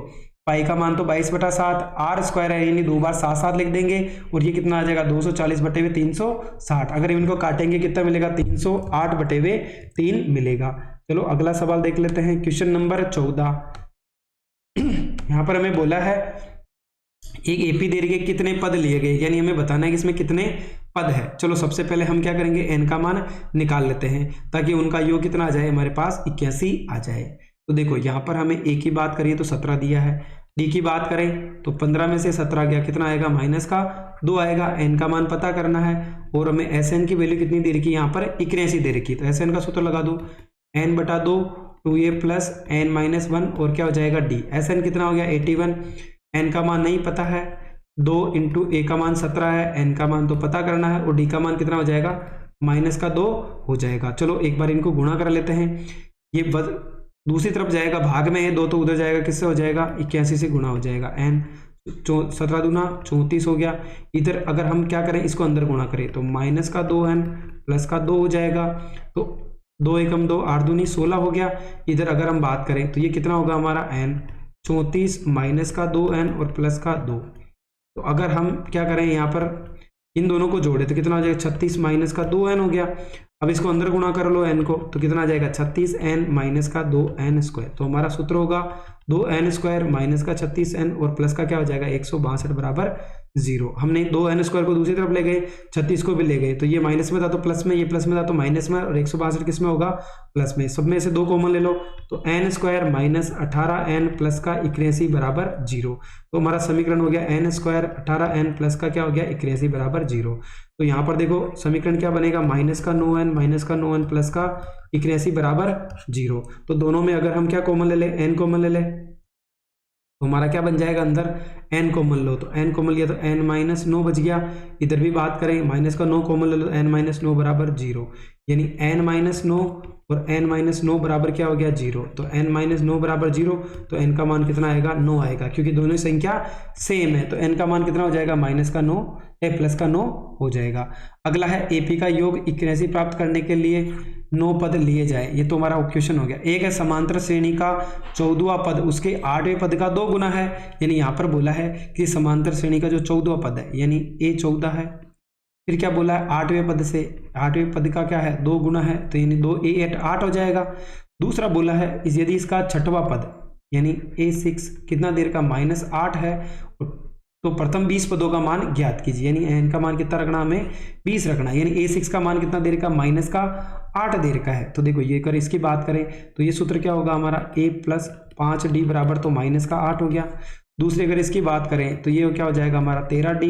पाई का मान तो 22/7, r स्क्वायर है यानी 2 बार 7 7 लिख देंगे और ये कितना आ जाएगा 240 बटे हुए 360। अगर इनको काटेंगे कितना मिलेगा 308 बटे हुए 3 मिलेगा। चलो अगला सवाल देख लेते हैं। क्वेश्चन नंबर 14 यहाँ पर हमें बोला है एक एपी दे रही है कितने पद लिए गए, यानी हमें बताना है कि इसमें कितने पद है। चलो सबसे पहले हम क्या करेंगे एन का मान निकाल लेते हैं ताकि उनका योग कितना आ जाए हमारे पास 81 आ जाए। तो देखो यहाँ पर हमें ए की बात करिए तो 17 दिया है, डी की बात करें तो 15 में से 17 गया कितना आएगा माइनस का 2 आएगा। एन का मान पता करना है और हमें एस एन की वैल्यू कितनी दे रखी है यहाँ पर 81 दे रखी है। तो एस एन का सूत्र लगा दो n/2 2a प्लस n-1 और क्या हो जाएगा डी। एस एन कितना हो गया 81, एन का मान नहीं पता है 2 इंटू ए का मान 17 है, एन का मान तो पता करना है और डी का मान कितना हो जाएगा -2 हो जाएगा। चलो एक बार इनको गुणा कर लेते हैं, ये दूसरी तरफ जाएगा भाग में है 2 तो उधर जाएगा किससे हो जाएगा 81 से गुणा हो जाएगा। एन 17 दूना 34 हो गया। इधर अगर हम क्या करें इसको अंदर गुणा करें तो -2n प्लस का 2 हो जाएगा। तो 2 एकम 2 8 दूनी 16 हो गया। इधर अगर हम बात करें तो ये कितना होगा हमारा n 34 माइनस का 2n और प्लस का 2। तो अगर हम क्या करें यहाँ पर इन दोनों को जोड़े तो कितना हो जाएगा 36 माइनस का 2n हो गया। अब इसको अंदर गुणा कर लो n को तो कितना आ जाएगा 36n माइनस का 2n स्क्वायर। तो हमारा सूत्र होगा 2n स्क्वायर माइनस का 36n और प्लस का क्या हो जाएगा 162 बराबर 0। हमने 2n² को दूसरी तरफ ले गए, 36 को भी ले गए, तो ये माइनस में था तो प्लस में, ये प्लस में था तो माइनस में, और 162 किस में होगा, प्लस में। सब में से 2 कॉमन ले लो, तो n² माइनस 18n प्लस का 81 बराबर 0। तो हमारा समीकरण हो गया n² 18n प्लस का क्या हो गया, 81 बराबर 0। तो यहाँ पर देखो समीकरण क्या बनेगा, माइनस का 9n प्लस का 81 बराबर 0। तो दोनों में अगर हम क्या कॉमन ले ले, n कॉमन ले ले, तो हमारा क्या बन जाएगा, अंदर n कॉमन लो, तो n कॉमन लिया तो n माइनस 9 बच गया। इधर भी बात करें, माइनस का 9 कॉमन ले लो, n माइनस 9 बराबर 0, यानी n माइनस 9 और n माइनस 9 बराबर क्या हो गया, 0। तो n माइनस 9 बराबर 0, तो n का मान कितना आएगा, 9 आएगा, क्योंकि दोनों संख्या सेम है। तो n का मान कितना हो जाएगा, माइनस का 9 प्लस का 9 हो जाएगा। अगला है एपी का योग 81 प्राप्त करने के लिए 9 पद लिए जाए। ये तो हमारा क्वेश्चन हो गया। एक है समांतर श्रेणी का 14वां पद उसके 8वें पद का 2 गुना है, यानी यहाँ पर बोला है कि समांतर श्रेणी का जो 14वां पद है यानी a 14 है, फिर क्या बोला है 8वें पद से, 8वें पद का क्या है, 2 गुना है, तो यानी 2 8 हो जाएगा। दूसरा बोला है यदि इसका 6वां पद यानी a6 कितना देर का, -8 है, तो प्रथम 20 पदों का मान ज्ञात कीजिए, यानी n का मान कितना रखना, हमें 20 रखना है, यानी a6 का मान कितना देर का, माइनस का 8 देर का है। तो देखो ये कर इसकी बात करें तो ये सूत्र क्या होगा हमारा, a प्लस 5d बराबर तो माइनस का 8 हो गया। दूसरे अगर इसकी बात करें तो ये क्या हो जाएगा हमारा 13d,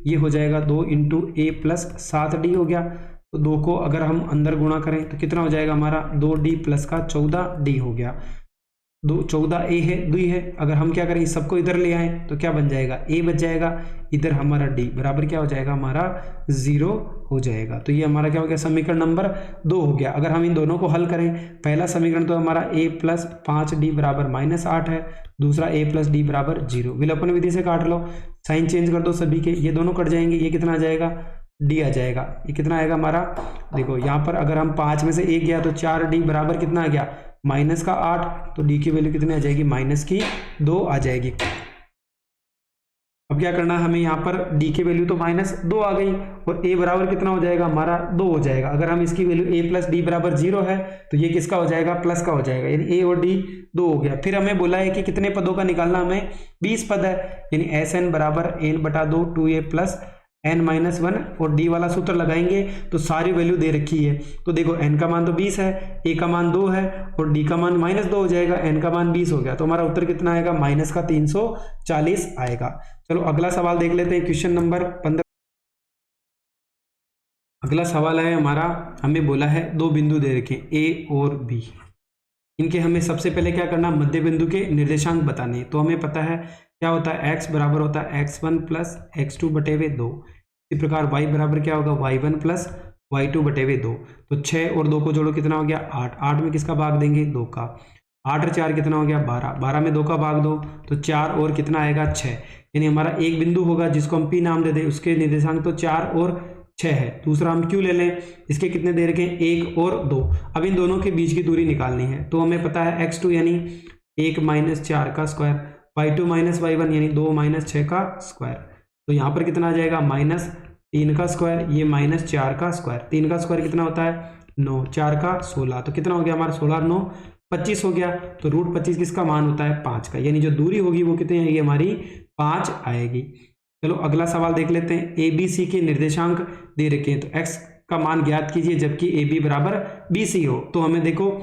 ये हो जाएगा 2 इंटू a प्लस 7d हो गया। तो 2 को अगर हम अंदर गुणा करें तो कितना हो जाएगा हमारा, 2d प्लस का 14d हो गया। 14a है, 2 है, अगर हम क्या करें इस सबको इधर ले आए तो क्या बन जाएगा, a बच जाएगा, इधर हमारा d बराबर क्या हो जाएगा हमारा 0 हो जाएगा। तो ये हमारा क्या हो गया, समीकरण नंबर 2 हो गया। अगर हम इन दोनों को हल करें, पहला समीकरण तो हमारा a प्लस 5d बराबर -8 है, दूसरा a प्लस d बराबर 0। विलोपन विधि से काट लो, साइन चेंज कर दो सभी के, ये दोनों कट जाएंगे, ये कितना आ जाएगा, d आ जाएगा। ये कितना आएगा हमारा, देखो यहाँ पर अगर हम 5 में से 1 गया तो 4d बराबर कितना आ गया, माइनस का 8, तो d की वैल्यू कितनी आ जाएगी, माइनस की 2 आ जाएगी। अब क्या करना है हमें, यहाँ पर d की वैल्यू तो -2 आ गई, और a बराबर कितना हो जाएगा हमारा 2 हो जाएगा। अगर हम इसकी वैल्यू a प्लस डी बराबर 0 है तो ये किसका हो जाएगा, प्लस का हो जाएगा, यानी a और d 2 हो गया। फिर हमें बोला है कि कितने पदों का निकालना, हमें 20 पद है, यानी sn बराबर n बटा 2 2a प्लस n-1, और d वाला सूत्र लगाएंगे तो सारी वैल्यू दे रखी है। तो देखो n का मान तो 20 है, a का मान 2 है, और d का मान -2 हो जाएगा, n का मान 20 हो गया। तो हमारा उत्तर कितना आएगा, माइनस का 340 आएगा। चलो अगला सवाल देख लेते हैं, क्वेश्चन नंबर 15। अगला सवाल है हमारा, हमें बोला है 2 बिंदु दे रखे a और b, इनके हमें सबसे पहले क्या करना, मध्य बिंदु के निर्देशांक बताने। तो हमें पता है क्या होता है, x बराबर होता है x1 प्लस x2 बटे 2। इसी प्रकार y बराबर क्या होगा, y1 प्लस y2 बटे 2। तो 6 और 2 को जोड़ो कितना हो गया, 8। 8 में किसका भाग देंगे, 2 का। 8 और 4 कितना हो गया, 12। 12 में 2 का भाग दो तो 4 और कितना आएगा, 6। यानी हमारा एक बिंदु होगा जिसको हम P नाम दे दें, उसके निर्देशांक तो 4 और 6 है। दूसरा हम Q ले लें, इसके कितने दे रखे हैं, 1 और 2। अब इन दोनों के बीच की दूरी निकालनी है। तो हमें पता है x2 यानी 1 माइनस 4 का स्क्वायर, y2 माइनस y1 यानी 2 माइनस 6 का स्क्वायर। तो यहाँ पर कितना आ जाएगा, -3 का स्क्वायर, ये -4 का स्क्वायर। 3 का स्क्वायर कितना होता है, 9, 4 का 16, तो कितना हो गया हमारा 16 9 25 हो गया। तो √25 किसका मान होता है, 5 का, यानी जो दूरी होगी वो कितनी आएगी हमारी, 5 आएगी। चलो अगला सवाल देख लेते हैं। ए बी सी के निर्देशांक दे रखे हैं, तो x का मान ज्ञात कीजिए जबकि ए बी बराबर बी सी हो। तो हमें देखो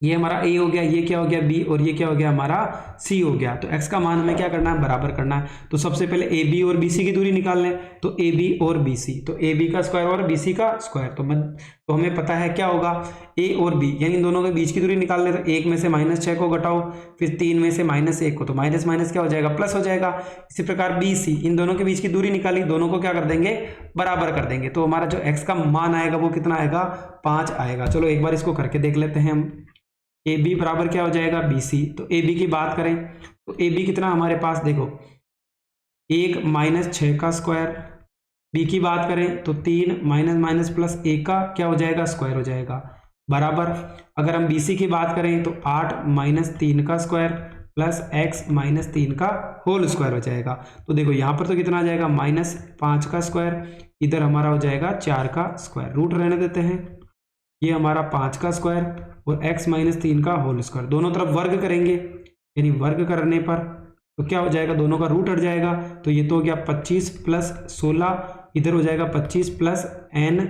ये हमारा a हो गया, ये क्या हो गया b, और ये क्या हो गया हमारा c हो गया। तो x का मान हमें क्या करना है, बराबर करना है। तो सबसे पहले a b और b c की दूरी निकाल लें। तो a b और b c, तो a b का स्क्वायर और b c का स्क्वायर। तो हमें पता है क्या होगा, a और b, यानी इन दोनों के बीच की दूरी निकाल लें। तो 1 में से -6 को घटाओ, फिर 3 में से -1 को, तो माइनस माइनस क्या हो जाएगा, प्लस हो जाएगा। इसी प्रकार b c, इन दोनों के बीच की दूरी निकाली, दोनों को क्या कर देंगे, बराबर कर देंगे। तो हमारा जो x का मान आएगा वो कितना आएगा, 5 आएगा। चलो एक बार इसको करके देख लेते हैं हम। ए बी बराबर क्या हो जाएगा, बी सी। तो ए बी की बात करें तो ए बी कितना हमारे पास, देखो 1 माइनस 6 का स्क्वायर। बी की बात करें तो 3 माइनस माइनस प्लस 1 का क्या हो जाएगा, स्क्वायर हो जाएगा, बराबर। अगर हम बी सी की बात करें तो 8 माइनस 3 का स्क्वायर प्लस x माइनस 3 का होल स्क्वायर हो जाएगा। तो देखो यहाँ पर तो कितना आ जाएगा, -5 का स्क्वायर, इधर हमारा हो जाएगा 4 का स्क्वायर। रूट रहने देते हैं, ये हमारा 5 का स्क्वायर और x माइनस 3 का होल स्क्वायर, दोनों तरफ वर्ग करेंगे, यानी वर्ग करने पर तो क्या हो जाएगा, दोनों का रूट हट जाएगा, तो ये तो हो गया 25 प्लस 16, इधर हो जाएगा 25 प्लस n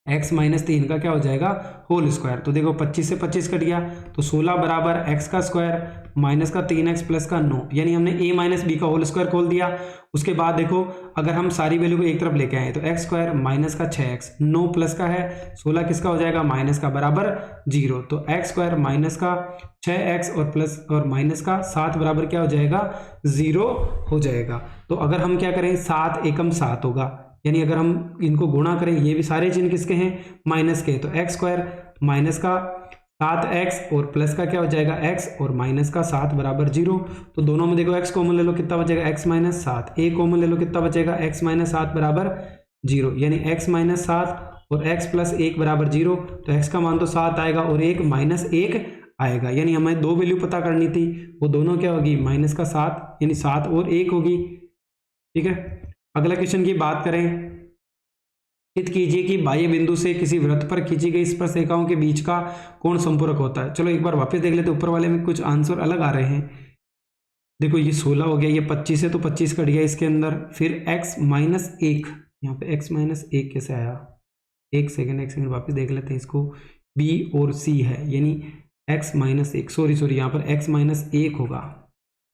x माइनस 3 का क्या हो जाएगा होल स्क्वायर। तो देखो 25 से 25 कट गया, तो 16 बराबर x का स्क्वायर माइनस का 3x प्लस का 9, यानी हमने a माइनस बी का होल स्क्वायर खोल दिया। उसके बाद देखो अगर हम सारी वैल्यू को एक तरफ लेके आए तो x स्क्वायर माइनस का 6x, 9 प्लस का है 16 किसका हो जाएगा माइनस का बराबर 0, तो x स्क्वायर माइनस का 6x और प्लस और माइनस का 7 बराबर क्या हो जाएगा 0 हो जाएगा। तो अगर हम क्या करें 7 एकम 7 होगा, यानी अगर हम इनको गुणा करें, ये भी सारे चिन्ह किसके हैं माइनस के, तो x स्क्वायर माइनस का 7x और प्लस का क्या हो जाएगा x और माइनस का 7 बराबर 0। तो दोनों में देखो x कॉमन ले लो कितना बचेगा x माइनस 7, a कॉमन ले लो कितना बचेगा x माइनस 7 बराबर 0, यानी x माइनस 7 और x प्लस 1 बराबर 0। तो x का मान तो 7 आएगा और 1 माइनस 1 आएगा, यानी हमें दो वैल्यू पता करनी थी, वो दोनों क्या होगी माइनस का 7 यानी 7 और 1 होगी। ठीक है, अगला क्वेश्चन की बात करें, सिद्ध कीजिए कि बाह्य बिंदु से किसी वृत्त पर खींची गई स्पर्शरेखाओं के बीच का कोण संपूरक होता है। चलो एक बार वापस देख लेते, ऊपर वाले में कुछ आंसर अलग आ रहे हैं। देखो ये 16 हो गया, ये 25 है तो 25 कट गया इसके अंदर, फिर x माइनस 1, यहाँ पे x माइनस 1 कैसे आया, एक सेकेंड वापस देख लेते हैं इसको, b और c है यानी x माइनस 1, सॉरी यहाँ पर x माइनस 1 होगा,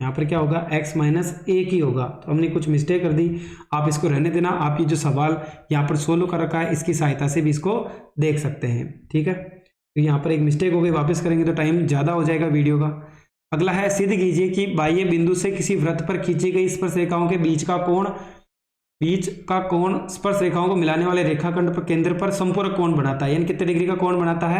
यहाँ पर क्या होगा x माइनस 1 ही होगा। तो हमने कुछ मिस्टेक कर दी, आप इसको रहने देना, आप ये जो सवाल यहाँ पर सोल्व कर रखा है इसकी सहायता से भी इसको देख सकते हैं। ठीक है, तो यहाँ पर एक मिस्टेक हो गई, वापस करेंगे तो टाइम ज़्यादा हो जाएगा वीडियो का। अगला है, सिद्ध कीजिए कि बाह्य बिंदु से किसी वृत्त पर खींची गई स्पर्शरेखाओं के बीच का कोण स्पर्श रेखाओं को मिलाने वाले रेखाखंड पर केंद्र पर संपूरक कोण बनाता है, यानी कितने डिग्री का कोण बनाता है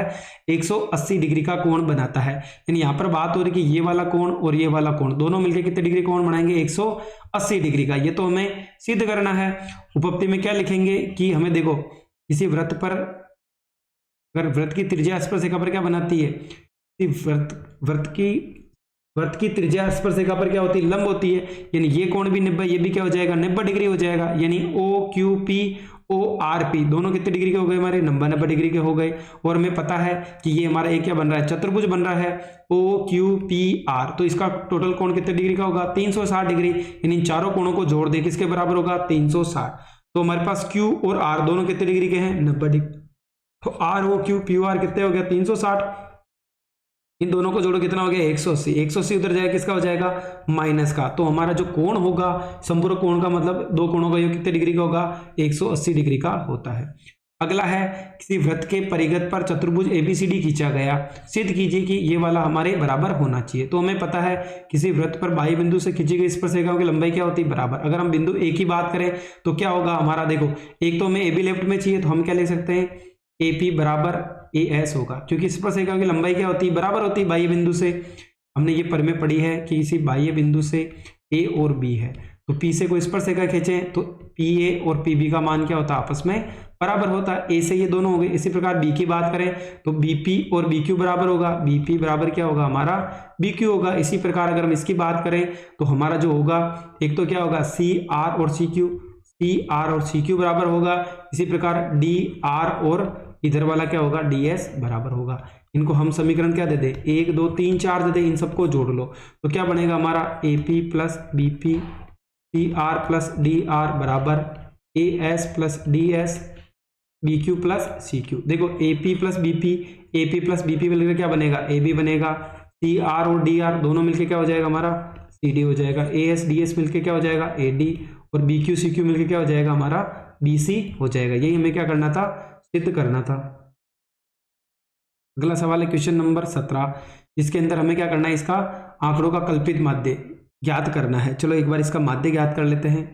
180 डिग्री का कोण बनाता है। यानी यहाँ पर बात हो रही है कि ये वाला कोण और ये वाला कोण दोनों मिलकर कितने डिग्री कोण बनाएंगे 180 डिग्री का, ये तो हमें सिद्ध करना है। उपपत्ति में क्या लिखेंगे कि हमें देखो किसी वृत्त पर, अगर वृत्त की त्रिज्या स्पर्श रेखा पर क्या बनाती है, वृत्त की त्रिज्या स्पर्श रेखा पर क्या होती है लंब होती है, यानी ये कोण भी 90, ये भी क्या हो जाएगा 90 डिग्री हो जाएगा, यानी OQP ORP दोनों कितने डिग्री के हो गए हमारे 90 डिग्री के हो गए। और हमें पता है कि ये हमारा एक क्या बन रहा है चतुर्भुज बन रहा है OQPR, तो इसका टोटल कोण कितने डिग्री का होगा 360 डिग्री, यानी इन चारों कोणों को जोड़ दे किसके बराबर होगा 360। तो हमारे पास Q और R दोनों कितने डिग्री के हैं 90 डिग्री, तो ROQPR कितने हो गया 360, इन दोनों को जोड़ो कितना हो गया 180, 180 उधर जाएगा किसका हो जाएगा माइनस का। तो हमारा जो कोण होगा संपूरक कोण का मतलब दो कोणों का योग कितने डिग्री का होगा 180 डिग्री का होता है। अगला है, किसी वृत्त के परिघ पर चतुर्भुज ABCD खींचा गया, सिद्ध कीजिए कि ये वाला हमारे बराबर होना चाहिए। तो हमें पता है किसी वृत्त पर बाह्य बिंदु से खींची गई स्पर्शरेखाओं की लंबाई क्या होती है बराबर। अगर हम बिंदु A की बात करें तो क्या होगा हमारा, देखो एक तो हमें AB लेफ्ट में चाहिए, तो हम क्या लिख सकते हैं AP बराबर AS होगा, क्योंकि स्पर्शरेखा की लंबाई क्या होती है बराबर होती है बाह्य बिंदु से। हमने ये पर में पढ़ी है कि इसी बाह्य बिंदु से A और B है, तो P से कोई स्पर्शरेखा खींचे तो PA और PB का मान क्या होता है आपस में बराबर होता है, A से ये दोनों हो गए। इसी प्रकार B की बात करें तो BP और BQ बराबर होगा, BP बराबर क्या होगा हमारा BQ होगा। इसी प्रकार अगर हम इसकी बात करें तो हमारा जो होगा एक तो क्या होगा CR और CQ बराबर होगा। इसी प्रकार DR और इधर वाला क्या होगा DS बराबर होगा। इनको हम समीकरण क्या दे दे 1 2 3 4 दे दे, इन सबको जोड़ लो तो क्या बनेगा हमारा AP plus BP CR plus DR बराबर AS plus DS BQ plus CQ। देखो AP प्लस BP मिलकर क्या बनेगा AB बनेगा, CR और DR दोनों मिलकर क्या हो जाएगा हमारा CD हो जाएगा, AS DS मिलकर क्या हो जाएगा AD और BQ CQ मिलकर क्या हो जाएगा हमारा BC हो जाएगा। यही हमें क्या करना था सिद्ध करना था। अगला सवाल है क्वेश्चन नंबर 17, जिसके अंदर हमें क्या करना है इसका आंकड़ों का कल्पित माध्य ज्ञात करना है। चलो एक बार इसका माध्य ज्ञात कर लेते हैं।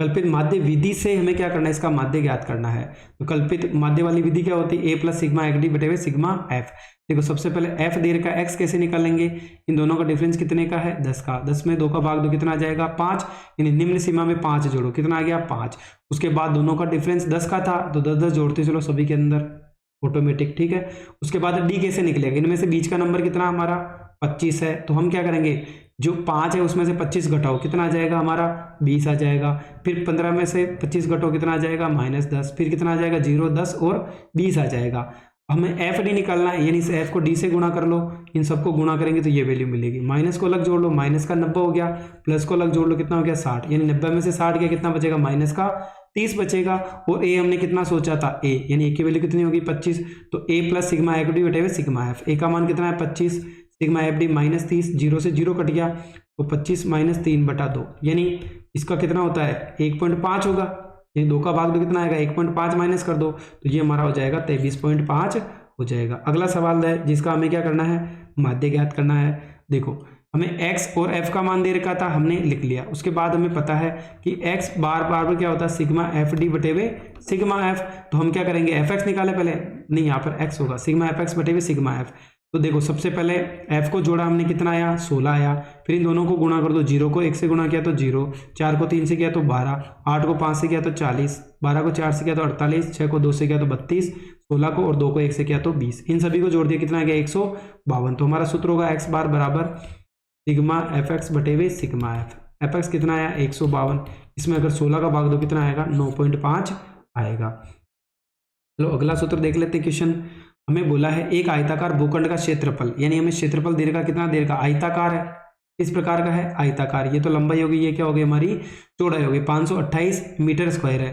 कल्पित माध्य विधि से हमें क्या करना है इसका माध्य ज्ञात करना है। तो कल्पित माध्य वाली विधि क्या होती है A प्लस सिग्मा XD बटे हुए सिग्मा F। देखो सबसे पहले F दे रखा है, X कैसे निकालेंगे, इन दोनों का डिफरेंस कितने का है 10 का, 10 में 2 का भाग दो कितना आ जाएगा 5, यानी निम्न सीमा में 5 जोड़ो कितना आ गया 5। उसके बाद दोनों का डिफरेंस 10 का था तो 10 10 जोड़ते चलो सभी के अंदर ऑटोमेटिक। ठीक है, उसके बाद D कैसे निकलेगा, इनमें से बीच का नंबर कितना हमारा 25 है, तो हम क्या करेंगे जो 5 है उसमें से 25 घटाओ कितना आ जाएगा हमारा 20 आ जाएगा। फिर 15 में से 25 घटाओ कितना आ जाएगा -10, फिर कितना आ जाएगा 0 10 और 20 आ जाएगा। हमें एफ डी निकालना है, यानी इस एफ को डी से गुणा कर लो, इन सबको गुणा करेंगे तो ये वैल्यू मिलेगी। माइनस को अलग जोड़ लो, माइनस का 90 हो गया, प्लस को अलग जोड़ लो, कितना हो गया 60, यानी 90 में से 60 गया, कितना बचेगा माइनस का 30 बचेगा। और ए हमने कितना सोचा था, ए यानी ए की वैल्यू कितनी होगी 25, तो ए प्लस सिग्मा एफ डी बटे सिग्मा एफ, ए का मान कितना है 25, सिग्मा एफ डी माइनस 30, 0 से 0 कट गया, तो 25 माइनस 3 बटा 2, यानी इसका कितना होता है 1.5 होगा, यानी 2 का भाग दो कितना आएगा 1.5 माइनस कर दो, तो ये हमारा हो जाएगा 23.5 हो जाएगा। अगला सवाल है जिसका हमें क्या करना है, माध्य ज्ञात करना है। देखो हमें x और f का मान दे रखा था, हमने लिख लिया। उसके बाद हमें पता है कि x बार बार क्या होता है सिग्मा एफ डी बटे हुए सिग्मा एफ, तो हम क्या करेंगे एफ एक्स निकाले पहले, नहीं यहाँ पर x होगा, सिग्मा एफ एक्स बटे हुए सिग्मा एफ। तो देखो सबसे पहले f को जोड़ा हमने, कितना आया 16 आया, फिर इन दोनों को गुणा कर दो, 0 को 1 से गुणा किया तो 0, 4 को 3 से किया तो 12, 8 को 5 से किया तो 40, 12 को 4 से किया तो 48, 6 को 2 से किया तो 32, 16 को और 2 को 1 से किया तो 20, इन सभी को जोड़ दिया कितना आ गया 152। तो हमारा सूत्र होगा x बार बराबर सिग्मा एफ एक्स बटे हुए सिग्मा एफ, एफ एक्स कितना आया 152, इसमें अगर 16 का भाग दो कितना आएगा 9.5 आएगा। चलो अगला सूत्र देख लेते हैं। क्वेश्चन हमें बोला है एक आयताकार भूखंड का क्षेत्रफल, यानी हमें क्षेत्रफल दे रखा, कितना दे रखा आयताकार है, इस प्रकार का है आयताकार, ये तो लंबाई होगी, ये क्या होगी हमारी चौड़ाई होगी, 528 मीटर स्क्वायर है।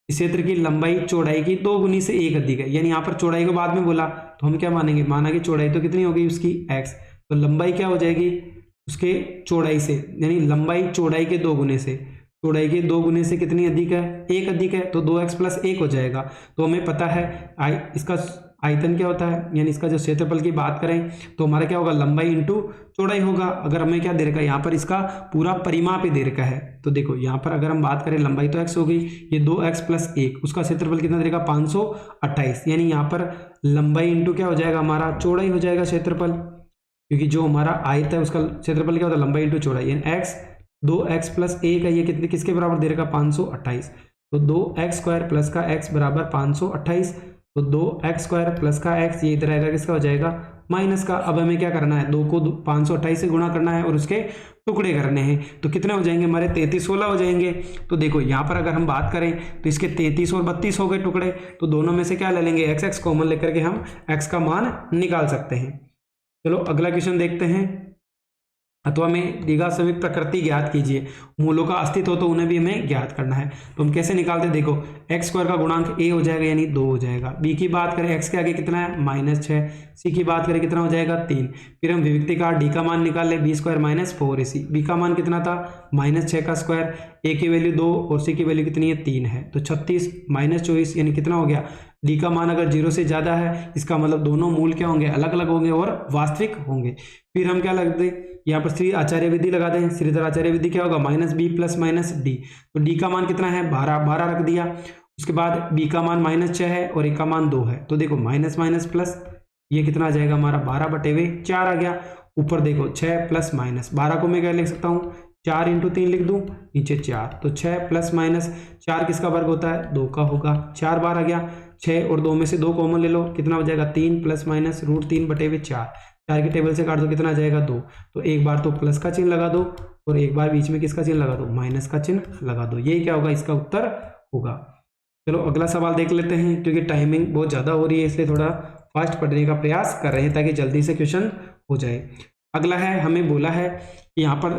इस क्षेत्र की लंबाई चौड़ाई की 2 गुनी से 1 अधिक है, यानी यहाँ पर चौड़ाई को बाद में बोला तो हम क्या मानेंगे, माना कि चौड़ाई तो कितनी होगी उसकी x, तो लंबाई क्या हो जाएगी उसके चौड़ाई से, यानी लंबाई चौड़ाई के 2 गुने से, चौड़ाई के 2 गुने से कितनी अधिक है 1 अधिक है, तो 2x प्लस 1 हो जाएगा। तो हमें पता है इसका आयतन क्या होता है, यानी इसका जो क्षेत्रफल की बात करें तो हमारा क्या होगा लंबाई इंटू चौड़ाई होगा। अगर हमें क्या दे रखा है यहाँ पर इसका पूरा परिमाप ही दे रखा है, तो देखो यहाँ पर अगर हम बात करें लंबाई तो x हो गई, ये 2x प्लस 1, उसका क्षेत्रफल कितना देगा 528, यानी यहाँ पर लंबाई इंटू क्या हो जाएगा हमारा चौड़ाई हो जाएगा क्षेत्रफल, क्योंकि जो हमारा आयत है उसका क्षेत्रफल क्या होता है लंबाई इंटू चौड़ाई, यानी x 2x प्लस 1 है, ये कितने किसके बराबर दे रखा 528, तो 2x स्क्वायर प्लस का x बराबर 528, तो 2x स्क्वायर प्लस का x ये इधर आएगा किसका हो जाएगा माइनस का। अब हमें क्या करना है 2 को 528 से गुणा करना है और उसके टुकड़े करने हैं, तो कितने हो जाएंगे हमारे 33 16 हो जाएंगे। तो देखो यहाँ पर अगर हम बात करें तो इसके 33 और 32 हो गए टुकड़े, तो दोनों में से क्या ले लेंगे x कॉमन लेकर के हम x का मान निकाल सकते हैं। चलो अगला क्वेश्चन देखते हैं। अथवा में दीघा समीप प्रकृति ज्ञात कीजिए, मूलों का अस्तित्व हो तो उन्हें भी हमें ज्ञात करना है। तो हम कैसे निकालते हैं, देखो x स्क्वायर का गुणांक a हो जाएगा यानी 2 हो जाएगा, b की बात करें x के आगे कितना है -6, c की बात करें कितना हो जाएगा 3, फिर हम विविक्तिकार d का मान निकाल ले b square minus 4ac, b का मान कितना था -6 का स्क्वायर, a की वैल्यू 2 और c की वैल्यू कितनी है 3 है, तो 36 -24 यानी कितना हो गया, d का मान अगर 0 से ज़्यादा है इसका मतलब दोनों मूल क्या होंगे अलग अलग होंगे और वास्तविक होंगे। फिर हम क्या लगते यहाँ पर श्री आचार्य विधि लगा दें, श्रीधर आचार्य विधि क्या होगा -b प्लस -d, तो d का मान कितना है 12 रख दिया, उसके बाद b का मान -6 है और a का मान 2 है, तो देखो माइनस माइनस प्लस ये कितना आ जाएगा हमारा 12/4 आ गया, ऊपर देखो 6 प्लस माइनस, 12 को मैं क्या लिख सकता हूँ 4 × 3 लिख दूँ, नीचे 4, तो 6 प्लस माइनस 4 किसका वर्ग होता है 2 का होगा, 4 बार आ गया, 6 और 2 में से 2 कॉमन ले लो, कितना हो जाएगा 3 प्लस माइनस √3/4, 4 की टेबल से काट दो कितना आ जाएगा 2, तो एक बार तो प्लस का चिन्ह लगा दो और एक बार बीच में किसका चिन्ह लगा दो माइनस का चिन्ह लगा दो, ये क्या होगा इसका उत्तर होगा। चलो अगला सवाल देख लेते हैं, क्योंकि टाइमिंग बहुत ज़्यादा हो रही है इसलिए थोड़ा फास्ट पढ़ने का प्रयास कर रहे हैं ताकि जल्दी से क्वेश्चन हो जाए। अगला है हमें बोला है कि यहाँ पर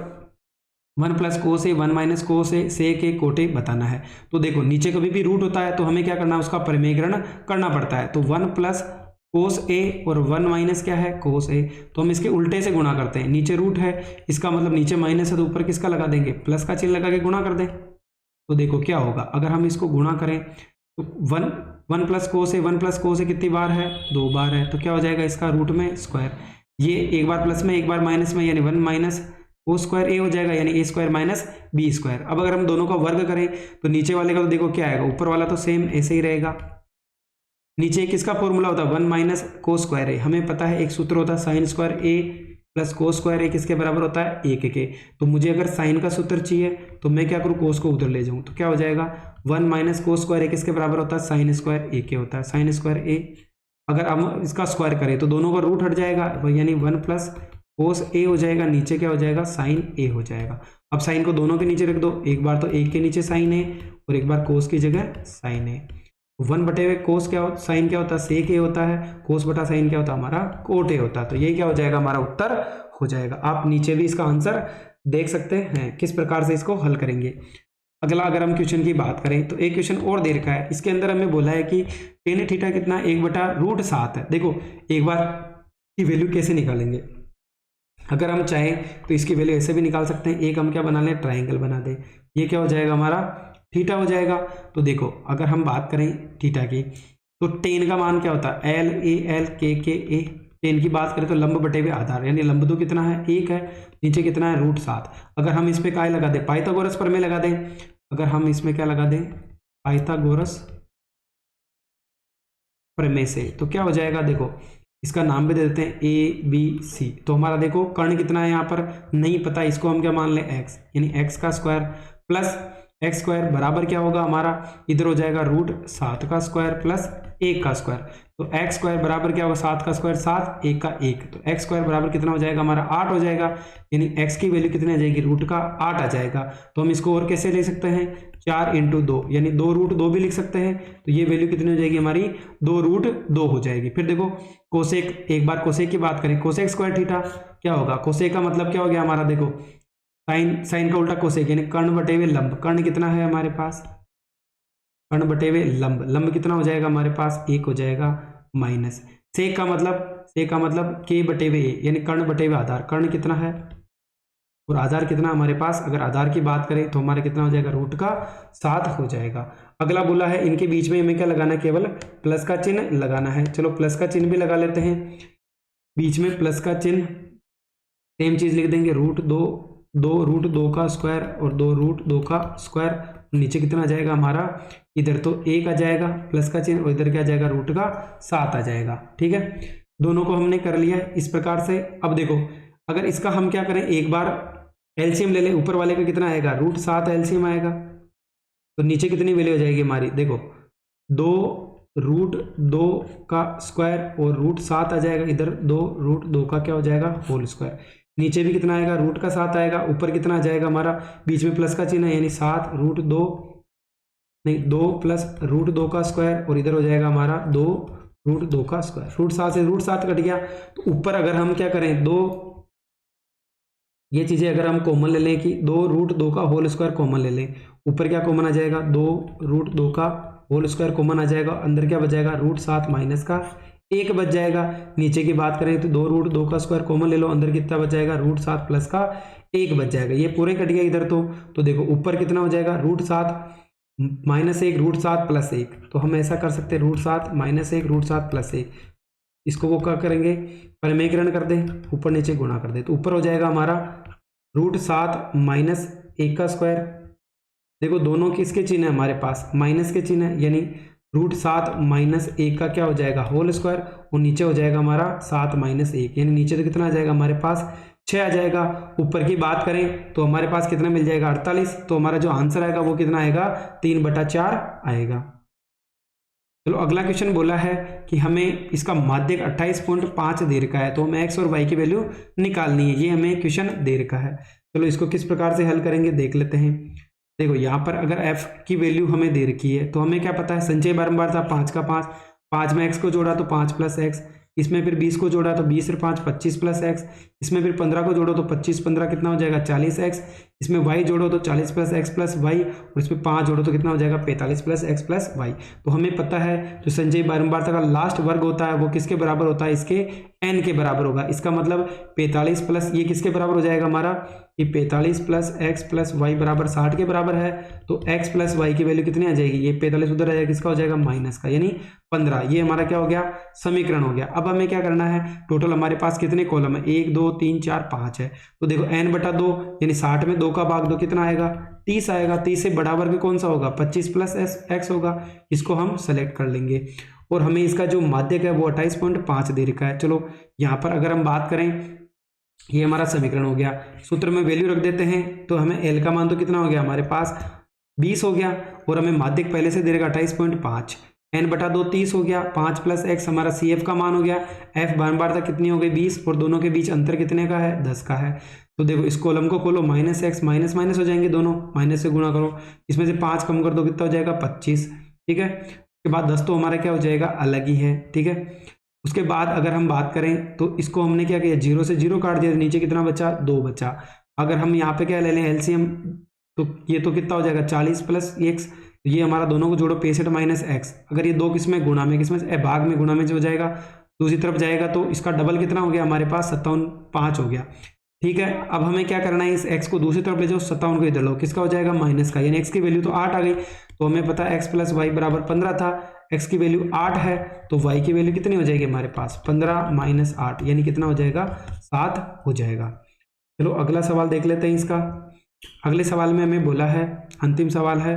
1 प्लस कोस ए 1 माइनस कोस ए से के कोटे बताना है। तो देखो नीचे कभी भी रूट होता है तो हमें क्या करना है उसका परिमेयकरण करना पड़ता है, तो 1 प्लस कोस ए और 1 माइनस क्या है कोस ए, तो हम इसके उल्टे से गुणा करते हैं, नीचे रूट है इसका मतलब नीचे माइनस है तो ऊपर किसका लगा देंगे प्लस का चिन्ह लगा के गुणा कर दें। तो देखो क्या होगा अगर हम इसको गुणा करें तो 1 प्लस कोस ए कितनी बार है 2 बार है, तो क्या हो जाएगा इसका रूट में स्क्वायर, ये एक बार प्लस में एक बार माइनस में, यानी 1 माइनस ओ स्क्वायर ए हो जाएगा यानी ए स्क्वायर माइनस बी स्क्वायर। अब अगर हम दोनों का वर्ग करें तो नीचे वाले का तो देखो क्या आएगा, ऊपर वाला तो सेम ऐसे ही रहेगा, नीचे किसका फॉर्मूला होता है 1 माइनस को स्क्वायर ए, हमें पता है एक सूत्र होता है साइन स्क्वायर ए प्लस को स्क्वायर ए किसके बराबर होता है 1 के, तो मुझे अगर साइन का सूत्र चाहिए तो मैं क्या करूँ कोस को उधर ले जाऊँ, तो क्या हो जाएगा 1 माइनस को स्क्वायर ए किसके बराबर होता है साइन स्क्वायर ए के होता है, साइन स्क्वायर ए अगर हम इसका स्क्वायर करें तो दोनों का रूट हट जाएगा यानी 1 प्लस कोस ए हो जाएगा, नीचे क्या हो जाएगा साइन ए हो जाएगा। अब साइन को दोनों के नीचे रख दो, एक बार तो 1 के नीचे साइन ए और एक बार कोस की जगह साइन ए, 1 बटे में कोस क्या होता, साइन क्या होता है, सेक ए होता है, कोस बटा साइन क्या होता है हमारा, कोट ए होता है। तो ये क्या हो जाएगा, हमारा उत्तर हो जाएगा। आप नीचे भी इसका आंसर देख सकते हैं किस प्रकार से इसको हल करेंगे। अगला अगर हम क्वेश्चन की बात करें तो एक क्वेश्चन और दे रखा है, इसके अंदर हमें बोला है कि टेन थीटा कितना 1/√7 है। देखो एक बार की वैल्यू कैसे निकालेंगे, अगर हम चाहें तो इसकी वैल्यू ऐसे भी निकाल सकते हैं। एक हम क्या बना लें, ट्राइंगल बना दें, ये क्या हो जाएगा हमारा थीटा हो जाएगा। तो देखो अगर हम बात करें थीटा की तो टेन का मान क्या होता है, एल ए एल के ए। टेन की बात करें तो लंब बटे हुए आधार, यानी लंब तो कितना है 1 है, नीचे कितना है √7। अगर हम इस पे काय लगा दें, पाइथागोरस प्रमेय लगा दें, अगर हम इसमें क्या लगा दें, पाइथागोरस प्रमेय से, तो क्या हो जाएगा, देखो इसका नाम भी दे देते हैं ABC। तो हमारा देखो कर्ण कितना है यहाँ पर नहीं पता, इसको हम क्या मान लें x, यानी x का स्क्वायर प्लस x स्क्वायर बराबर क्या होगा हमारा, इधर हो जाएगा √7 का स्क्वायर प्लस 1 का स्क्वायर। तो x स्क्वायर बराबर क्या होगा, 7 का स्क्वायर 7, 1 का 1, तो x स्क्वायर बराबर कितना हो जाएगा हमारा 8 हो जाएगा, यानी x की वैल्यू कितनी आ जाएगी, रूट का 8 आ जाएगा। तो हम इसको और कैसे ले सकते हैं, 4 × 2, यानी 2√2 भी लिख सकते हैं। तो ये वैल्यू कितनी हो जाएगी हमारी, 2√2 हो जाएगी। फिर देखो कोसेक, एक बार कोसेक की बात करें, कोसेक स्क्वायर थीटा क्या होगा, कोसेक का मतलब क्या हो गया हमारा, देखो साइन, साइन का उल्टा कोसेक, यानी कर्ण बटे हुए लंब। कर्ण कितना है हमारे पास, कर्ण बटे हुए लंब, लंब कितना हो जाएगा हमारे पास 1 हो जाएगा माइनस। सेक का मतलब, सेक का मतलब k बटे हुए a, यानी कर्ण बटे हुए आधार। कर्ण कितना है और आधार कितना हमारे पास, अगर आधार की बात करें तो हमारा कितना हो जाएगा, √7 हो जाएगा। अगला बोला है इनके बीच में हमें क्या लगाना है, केवल प्लस का चिन्ह लगाना है। चलो प्लस का चिन्ह भी लगा लेते हैं, बीच में प्लस का चिन्ह, सेम चीज लिख देंगे, √2 का स्क्वायर और 2√2 का स्क्वायर। नीचे कितना आ जाएगा हमारा, इधर तो 1 आ जाएगा प्लस का चिन्ह, और इधर क्या आ जाएगा, √7 आ जाएगा। ठीक है, दोनों को हमने कर लिया इस प्रकार से। अब देखो अगर इसका हम क्या करें, एक बार एलसीएम ले लें, ऊपर वाले का कितना आएगा, √7 एलसीएम आएगा, तो नीचे कितनी वैल्यू हो जाएगी हमारी, देखो 2√2 का स्क्वायर और √7 आ जाएगा, इधर 2√2 का क्या हो जाएगा, होल स्क्वायर। नीचे भी कितना आएगा, √7 आएगा, ऊपर कितना आ जाएगा हमारा, बीच में प्लस का चिन्ह है, यानी 7√2 नहीं 2 + √2 का स्क्वायर, और इधर हो जाएगा हमारा 2√2 का स्क्वायर। √7 से √7 कट गया, तो ऊपर अगर हम क्या करें, दो ये चीजें अगर हम कॉमन ले लें कि 2√2 का होल स्क्वायर कॉमन ले लें, ऊपर क्या कॉमन आ जाएगा, 2√2 का होल स्क्वायर कॉमन आ जाएगा, अंदर क्या बच जाएगा, √7 माइनस का 1 बच जाएगा। नीचे की बात करें तो 2√2 का स्क्वायर कॉमन ले लो, अंदर कितना बच जाएगा, √7 प्लस का 1 बच जाएगा। ये पूरे कट गया इधर तो देखो ऊपर कितना हो जाएगा, √7 माइनस 1 √7 प्लस 1। तो हम ऐसा कर सकते हैं, √7 माइनस 1 √7 प्लस 1, इसको वो क्या करेंगे, परिमेयकरण कर दें, ऊपर नीचे गुणा कर दें, तो ऊपर हो जाएगा हमारा √7 माइनस 1 का स्क्वायर। देखो दोनों किसके चिन्ह है हमारे पास, माइनस के चिन्ह है, यानी √7 माइनस 1 का क्या हो जाएगा, होल स्क्वायर, और नीचे हो जाएगा हमारा 7 माइनस 1, यानी नीचे तो कितना आ जाएगा हमारे पास 6 आ जाएगा। ऊपर की बात करें तो हमारे पास कितना मिल जाएगा, 48। तो हमारा जो आंसर आएगा वो कितना आएगा, 3/4 आएगा। चलो अगला क्वेश्चन बोला है कि हमें इसका माध्यक 28.5 दे रखा है, तो हमें x और y की वैल्यू निकालनी है, ये हमें क्वेश्चन दे रखा है। चलो इसको किस प्रकार से हल करेंगे देख लेते हैं। देखो यहाँ पर अगर f की वैल्यू हमें दे रखी है, तो हमें क्या पता है, संचय बारंबार था 5 का 5, 5 में x को जोड़ा तो 5 + x, इसमें फिर 20 को जोड़ा तो 20 और 5 25 + x, इसमें फिर 15 को जोड़ो तो 25 15 कितना हो जाएगा 40x, इसमें y जोड़ो तो 40 + x + y, और इसमें 5 जोड़ो तो कितना हो जाएगा 45 + x + y। तो हमें पता है जो संचयी बारंबारता का लास्ट वर्ग होता है वो किसके बराबर होता है, इसके n के बराबर होगा। इसका मतलब 45 प्लस ये किसके बराबर हो जाएगा हमारा, ये 45 + x + y बराबर 60 के बराबर है। तो x + y की वैल्यू कितनी आ जाएगी, ये 45 उधर आ जाएगा, किसका हो जाएगा माइनस का, यानी 15। ये हमारा क्या हो गया, समीकरण हो गया। अब हमें क्या करना है, टोटल हमारे पास कितने कॉलम है, 1 2 3 4 5 है। तो देखो n/2 यानी 60 में 2 का भाग 2 कितना आएगा, 30 आएगा। 30 से बड़ा वर्ग कौन सा होगा, 25 + x होगा, इसको हम सेलेक्ट कर लेंगे। और हमें इसका जो माध्यक है वो 28.5 दे रखा है। चलो यहाँ पर अगर हम बात करें, ये हमारा समीकरण हो गया। सूत्र में वैल्यू रख देते हैं, तो हमें एल का मान तो कितना हो गया हमारे पास 20 हो गया, और हमें माध्यक पहले से दे रखा 28.5, n/2 30 हो गया, 5 + x हमारा CF का मान हो गया। f बारंबारता कितनी हो गई 20, और दोनों के बीच अंतर कितने का है 10 का है। तो देखो इस कॉलम को खोलो, -x माइनस माइनस हो जाएंगे दोनों, माइनस से गुणा करो, इसमें से 5 कम कर दो कितना हो जाएगा 25। ठीक है, उसके बाद 10 तो हमारा क्या हो जाएगा, अलग ही है, ठीक है। उसके बाद अगर हम बात करें तो इसको हमने क्या किया, 0 से 0 काट दिया, नीचे कितना बचा, 2 बचा। अगर हम यहाँ पे क्या ले लें एलसीएम, तो ये तो कितना हो जाएगा, 40 प्लस एक्स, ये हमारा दोनों को जोड़ो 65 माइनस एक्स। अगर ये 2 किसमें, गुणा में, किसमें, भाग में, गुणा में जो हो जाएगा, दूसरी तरफ जाएगा तो इसका डबल कितना हो गया हमारे पास, 57, 5 हो गया, ठीक है। अब हमें क्या करना है, इस x को दूसरी तरफ ले जाओ, 57 को इधर लो, किसका हो जाएगा, माइनस का, यानी x की वैल्यू तो 8 आ गई। तो हमें पता है x प्लस वाई बराबर 15 था, x की वैल्यू 8 है, तो y की वैल्यू कितनी हो जाएगी हमारे पास, 15 माइनस 8, यानी कितना हो जाएगा, 7 हो जाएगा। चलो अगला सवाल देख लेते हैं इसका। अगले सवाल में हमें बोला है, अंतिम सवाल है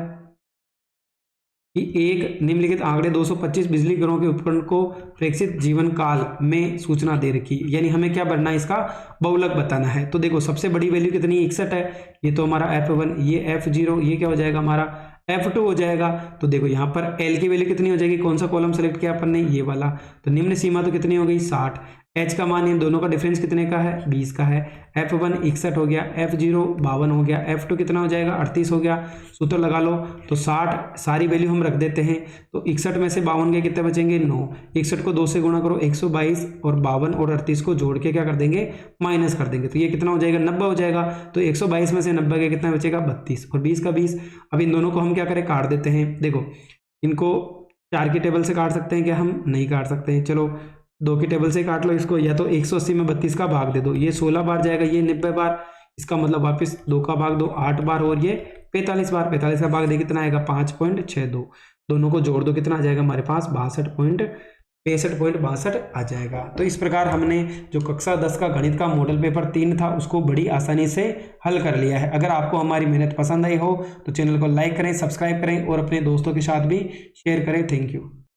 कि एक निम्नलिखित आंकड़े 225 बिजली घरों के उपकरण को प्रेक्षित जीवन काल में सूचना दे रखी, यानी हमें क्या बनना है, इसका बहुलक बताना है। तो देखो सबसे बड़ी वैल्यू कितनी, 61 है, ये तो हमारा F1, ये F0, ये क्या हो जाएगा हमारा F2 हो जाएगा। तो देखो यहाँ पर L की वैल्यू कितनी हो जाएगी, कौन सा कॉलम सेलेक्ट किया अपन ने, ये वाला, तो निम्न सीमा तो कितनी हो गई, 60। H का मान इन दोनों का डिफरेंस कितने का है, 20 का है। F1 61 हो गया, F0 52 हो गया, F2 कितना हो जाएगा, 38 हो गया। सूत्र लगा लो, तो 60 सारी वैल्यू हम रख देते हैं, तो 61 में से 52 के कितने बचेंगे, 9। 61 को 2 से गुणा करो, 122, और 52 और 38 को जोड़ के क्या कर देंगे, माइनस कर देंगे, तो ये कितना हो जाएगा, 90 हो जाएगा। तो 122 में से 90 के कितना बचेगा, 32, और 20 का 20। अब इन दोनों को हम क्या करें, काट देते हैं। देखो इनको 4 की टेबल से काट सकते हैं क्या, हम नहीं काट सकते हैं, चलो 2 की टेबल से काट लो इसको, या तो 180 में 32 का भाग दे दो, ये 16 बार जाएगा, ये 90 बार, इसका मतलब वापस 2 का भाग दो 8 बार, और ये 45 बार, 45 का भाग दे कितना आएगा, 5.62, दोनों को जोड़ दो कितना आ जाएगा हमारे पास, 62.62 आ जाएगा। तो इस प्रकार हमने जो कक्षा 10 का गणित का मॉडल पेपर 3 था उसको बड़ी आसानी से हल कर लिया है। अगर आपको हमारी मेहनत पसंद आई हो तो चैनल को लाइक करें, सब्सक्राइब करें और अपने दोस्तों के साथ भी शेयर करें। Thank you.